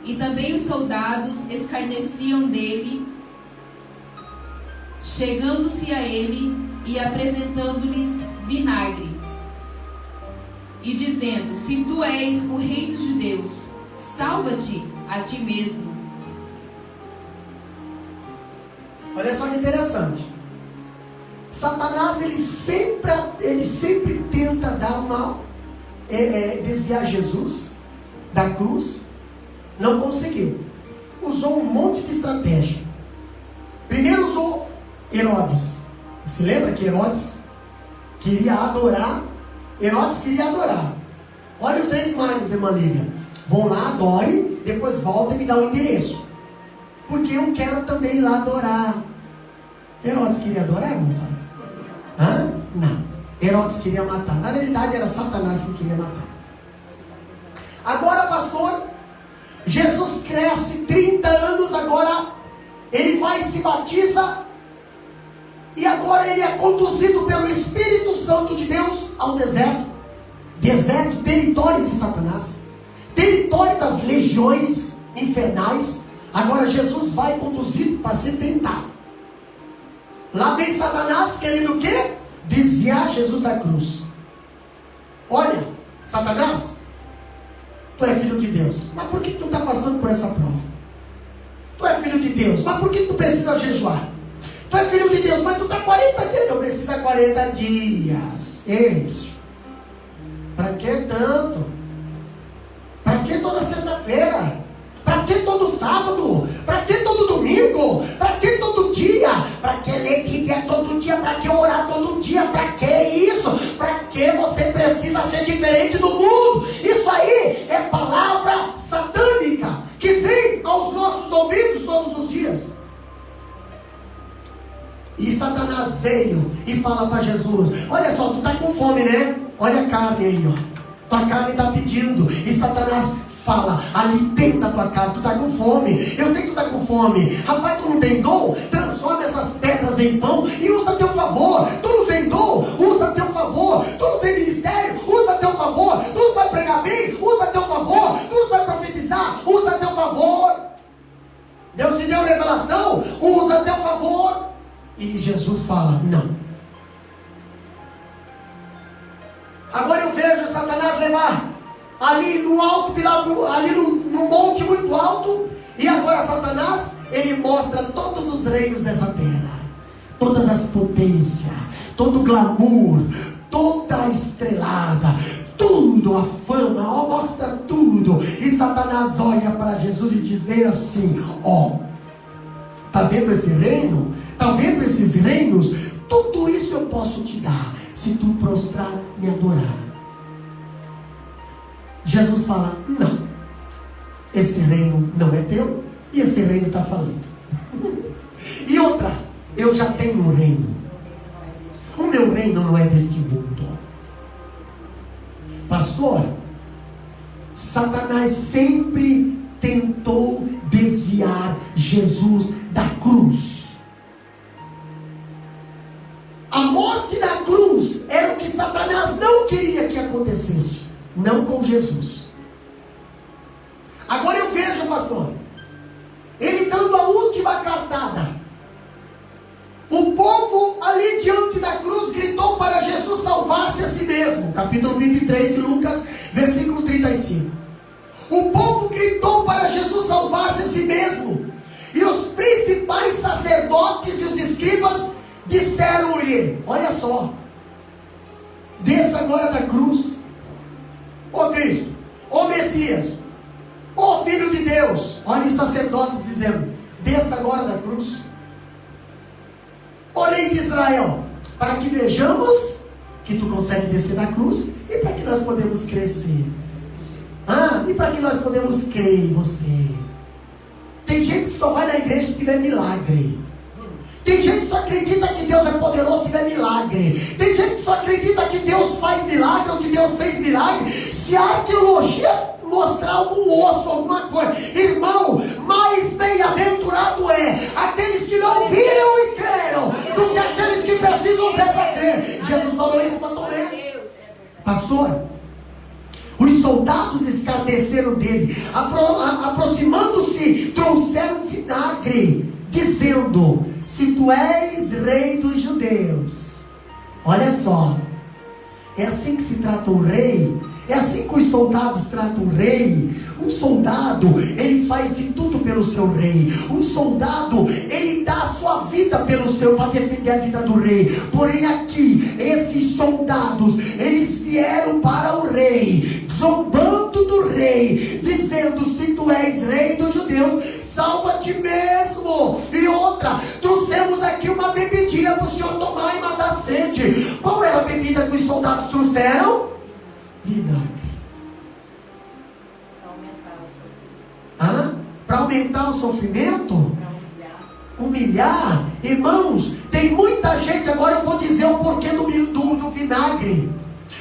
E também os soldados escarneciam dele, chegando-se a ele e apresentando-lhes vinagre, e dizendo: se tu és o rei dos judeus, salva-te a ti mesmo. Olha só que interessante. Satanás ele sempre tenta dar desviar Jesus da cruz. Não conseguiu. Usou um monte de estratégia. Primeiro usou Herodes. Você lembra que Herodes queria adorar? Olha os reis magos, irmã Lívia. Vão lá, adore, depois volta e me dá o endereço, porque eu quero também ir lá adorar. Herodes queria adorar, irmão? Não. Herodes queria matar. Na realidade era Satanás que queria matar. Agora, pastor, Jesus cresce 30 anos, agora ele vai e se batiza, e agora ele é conduzido pelo Espírito Santo de Deus ao deserto. Deserto, território de Satanás, território das legiões infernais. Agora Jesus vai conduzido para ser tentado. Lá vem Satanás querendo o quê? Desviar Jesus da cruz. Olha, Satanás, tu é filho de Deus, mas por que tu está passando por essa prova? Tu é filho de Deus, mas por que tu precisa jejuar? Tu é filho de Deus, mas tu está 40 dias, eu preciso 40 dias. Ei, para que tanto? Para que toda sexta-feira? Para que todo sábado? Para que todo domingo? Para que todo dia? Para que ler Bíblia todo dia? Para que orar todo dia? Para que isso? Para que você precisa ser diferente do mundo? Isso aí é palavra satânica que vem aos nossos ouvidos todos os dias. E Satanás veio e fala para Jesus: olha só, tu está com fome, né? Olha a carne aí, ó. Tua carne está pedindo. E Satanás fala: alimenta a tua carne, tu está com fome. Eu sei que tu está com fome. Rapaz, tu não tem dom? Transforma essas pedras em pão e usa a teu favor. Tu não tem dom? Usa a teu favor. Tu não tem ministério? Usa a teu favor. Tu não vai pregar bem? Usa a teu favor. Tu não vai profetizar? Usa a teu favor. Deus te deu revelação? Usa a teu favor. E Jesus fala: não. Agora eu vejo Satanás levar ali no alto, ali no monte muito alto. E agora Satanás, ele mostra todos os reinos dessa terra, todas as potências, todo o glamour, toda a estrelada, tudo, a fama, ó, mostra tudo. E Satanás olha para Jesus e diz bem assim: ó, tá vendo esse reino? Tá vendo esses reinos? Tudo isso eu posso te dar, se tu prostrar, me adorar. Jesus fala: não, esse reino não é teu, e esse reino está falido. E outra, eu já tenho um reino. O meu reino não é deste mundo. Pastor, Satanás sempre tentou desviar Jesus da cruz. A morte na cruz era o que Satanás não queria que acontecesse, não com Jesus. Agora eu vejo, pastor, ele dando a última cartada. O povo ali diante da cruz gritou para Jesus salvar-se a si mesmo. Capítulo 23 de Lucas, versículo 35. O povo gritou para Jesus salvar-se a si mesmo. E os principais sacerdotes e os escribas disseram vinagre. Olha só. Desça agora da cruz. Ô Cristo, ô Messias, ô Filho de Deus. Olha os sacerdotes dizendo: desça agora da cruz. Ó Lei de Israel, para que vejamos que tu consegue descer da cruz e para que nós podemos crescer. E para que nós podemos crer em você. Tem gente que só vai na igreja se tiver milagre. Tem gente que só acredita que Deus é poderoso se tiver milagre. Tem gente que só acredita que Deus faz milagre ou que Deus fez milagre se a arqueologia mostrar algum osso, alguma coisa. Irmão, mais bem-aventurado é aqueles que não viram e creram do que aqueles que precisam ver para crer. Jesus falou isso para Tomé. Pastor, os soldados escarneceram dele, aproximando-se, trouxeram vinagre, dizendo: se tu és rei dos judeus. Olha só, é assim que se trata um rei. É assim que os soldados tratam o rei. Um soldado, ele faz de tudo pelo seu rei. Um soldado, ele dá a sua vida pelo seu, para defender a vida do rei. Porém aqui, esses soldados, eles vieram para o rei, zombando do rei, dizendo: se tu és rei dos judeus, salva-te mesmo. E outra, trouxemos aqui uma bebidinha para o senhor tomar e matar a sede. Qual era a bebida que os soldados trouxeram? Vinagre. Para aumentar o sofrimento? Humilhar? Irmãos, tem muita gente. Agora eu vou dizer o porquê do vinagre.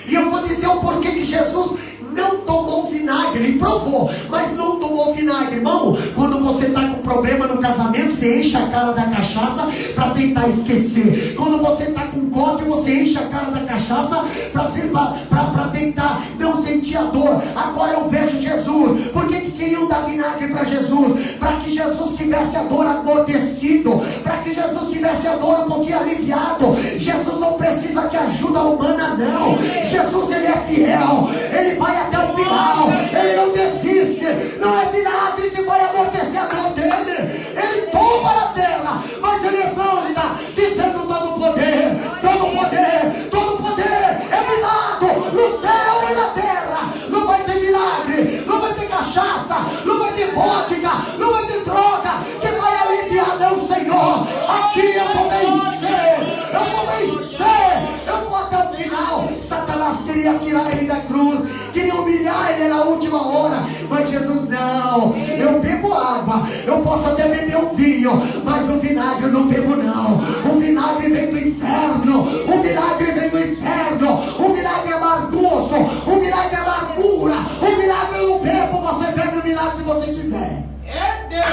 E eu vou dizer o porquê que Jesus não tomou vinagre. Ele provou, mas não tomou vinagre. Irmão, quando você está com problema no casamento, você enche a cara da cachaça para tentar esquecer. Quando você está com corte, você enche a cara da cachaça para tentar não sentir a dor. Agora eu vejo Jesus. Por que queriam dar vinagre para Jesus? Para que Jesus tivesse a dor amortecido, para que Jesus tivesse a dor um pouquinho aliviado. Jesus não precisa de ajuda humana, não. Jesus, ele é fiel, ele vai até o final, ele não desiste. Não é vinagre que vai amortecer a dor dele. Ele toma na terra, mas ele levanta, dizendo: todo poder, todo poder, todo poder é me dado no céu e na terra. Não vai ter milagre, não vai ter cachaça, não vai ter vodka, não vai ter droga que vai aliviar, não, Senhor. Aqui eu vou vencer, eu vou vencer, eu vou até o final. Satanás queria tirar ele da cruz, queria humilhar ele na última hora, mas Jesus não. Eu bebo água, eu posso até beber o vinho, mas o vinagre eu não bebo, não. O vinagre vem do inferno, o vinagre vem do inferno, o vinagre é amargoso, o vinagre é amargura, o vinagre eu não bebo. Você bebe o vinagre se você quiser. É Deus.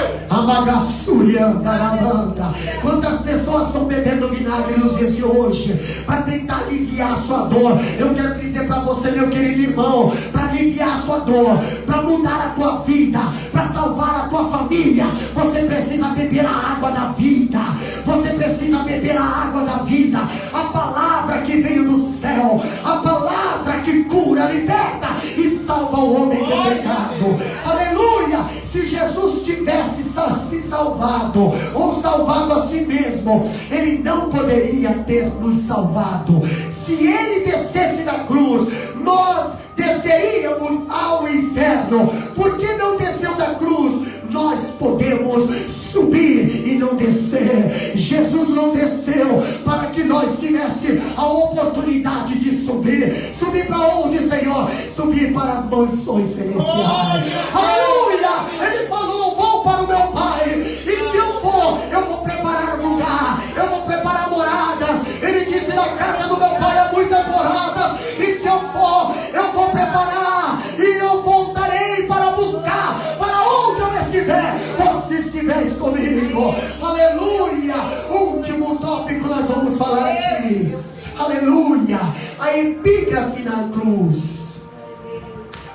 Quantas pessoas estão bebendo vinagre nos dias de hoje para tentar aliviar a sua dor? Eu quero dizer para você, meu querido irmão, para aliviar a sua dor, para mudar a tua vida, para salvar a tua família, você precisa beber a água da vida. Você precisa beber a água da vida, a palavra que veio do céu, a palavra que cura, liberta e salva o homem do pecado. Aleluia! Se Jesus tivesse se salvado ou salvado a si mesmo, ele não poderia ter nos salvado. Se ele descesse da cruz, nós desceríamos ao inferno. Por que não desceu da cruz? Nós podemos subir e não descer. Jesus não desceu para que nós tivéssemos a oportunidade de subir. Subir para onde, Senhor? Subir para as mansões celestiais. Aleluia! Ele falou: vou para o meu Pai, e se eu for, eu vou preparar lugar, eu vou preparar moradas. Ele disse: na casa do meu Pai há muitas moradas, e se eu for, eu vou preparar, e eu voltarei para buscar, para onde eu estiver, você estiveres comigo. Aleluia! Último tópico nós vamos falar aqui. Aleluia! A epígrafe na cruz.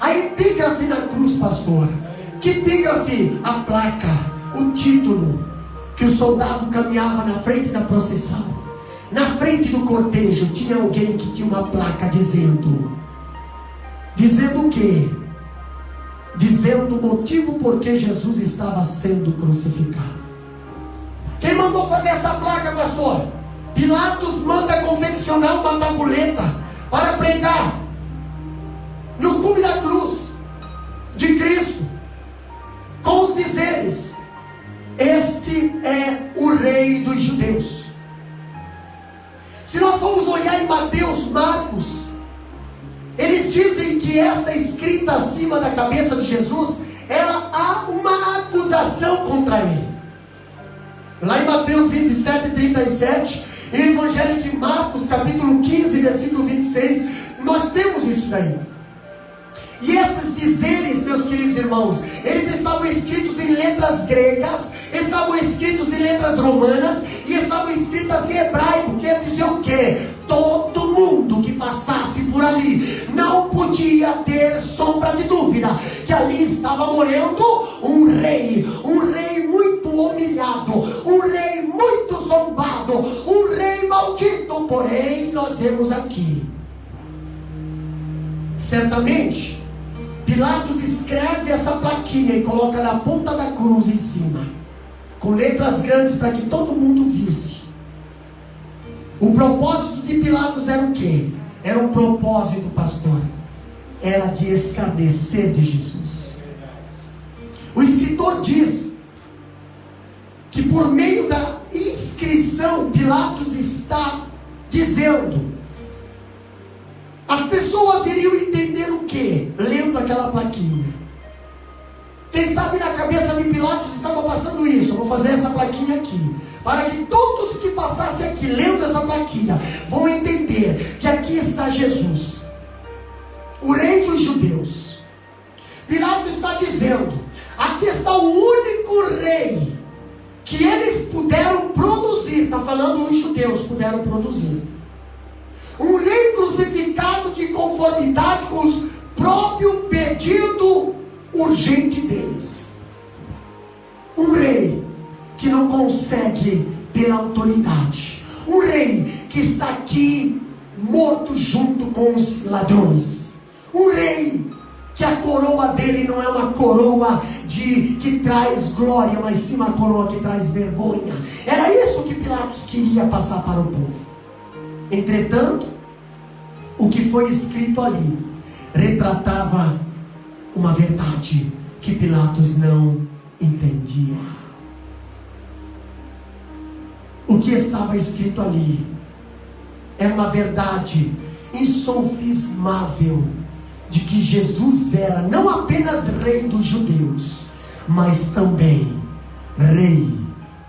A epígrafe na cruz, pastor. Que epígrafe? A placa, o título que o soldado caminhava na frente da procissão. Na frente do cortejo tinha alguém que tinha uma placa dizendo o quê? Dizendo o motivo por que Jesus estava sendo crucificado. Quem mandou fazer essa placa, pastor? Pilatos manda confeccionar uma tabuleta para pregar no cume da cruz de Cristo, com os dizeres: este é o rei dos judeus. Se nós formos olhar em Mateus, Marcos, eles dizem que esta escrita acima da cabeça de Jesus, ela há uma acusação contra ele. Lá em Mateus 27 e 37, e no Evangelho de Marcos, capítulo 15, versículo 26, nós temos isso daí. E esses dizeres, meus queridos irmãos, eles estavam escritos em letras gregas, estavam escritos em letras romanas e estavam escritas em hebraico. Quer dizer o quê? Todo mundo que passasse por ali não podia ter sombra de dúvida que ali estava morrendo um rei muito humilhado, um rei muito zombado, um rei maldito. Porém, nós vemos aqui, certamente, Pilatos escreve essa plaquinha e coloca na ponta da cruz em cima, com letras grandes para que todo mundo visse. O propósito de Pilatos era o quê? Era um propósito, pastor. Era de escarnecer de Jesus. O escritor diz que por meio da inscrição, Pilatos está dizendo: as pessoas iriam entender o quê? Lendo aquela plaquinha. Quem sabe na cabeça de Pilatos estava passando isso: eu vou fazer essa plaquinha aqui, para que todos que passassem aqui lendo essa plaquinha vão entender que aqui está Jesus, o rei dos judeus. Pilatos está dizendo: aqui está o único rei que eles puderam produzir. Está falando os judeus puderam produzir. Um rei crucificado de conformidade com o próprio pedido urgente deles. Um rei que não consegue ter autoridade. Um rei que está aqui morto junto com os ladrões. Um rei que a coroa dele não é uma coroa que traz glória, mas sim uma coroa que traz vergonha. Era isso que Pilatos queria passar para o povo. Entretanto, o que foi escrito ali retratava uma verdade que Pilatos não entendia. O que estava escrito ali era uma verdade insofismável de que Jesus era não apenas rei dos judeus, mas também rei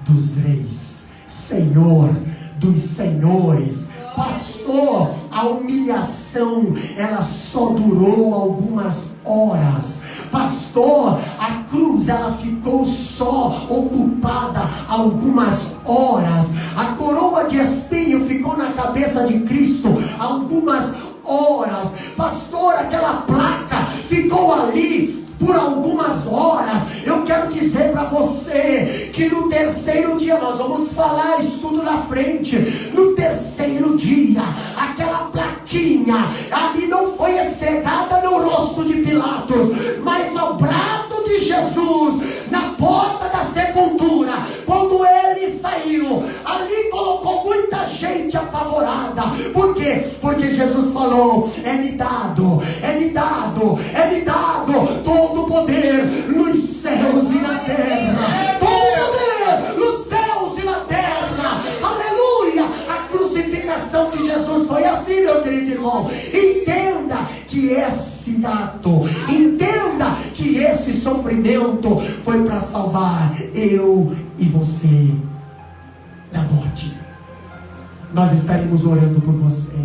dos reis, Senhor dos senhores. Pastor, a humilhação ela só durou algumas horas. Pastor, a cruz ela ficou só ocupada algumas horas. A coroa de espinho ficou na cabeça de Cristo algumas horas. Pastor, aquela placa ficou ali por algumas horas. Eu quero dizer para você que no terceiro dia, nós vamos falar isso tudo na frente, no terceiro dia, aquela plaquinha ali não foi esfregada no rosto de Pilatos, mas ao brado de Jesus, na porta da sepultura, quando ele saiu, ali colocou muita gente apavorada. Por quê? Porque Jesus falou: é-me dado, é-me dado, é-me dado todo o poder nos céus e na terra. Todo o poder nos céus e na terra. Aleluia! A crucificação de Jesus foi assim, meu querido irmão. Entenda que esse ato, entenda que esse sofrimento foi para salvar eu e você da morte. Nós estaremos orando por você.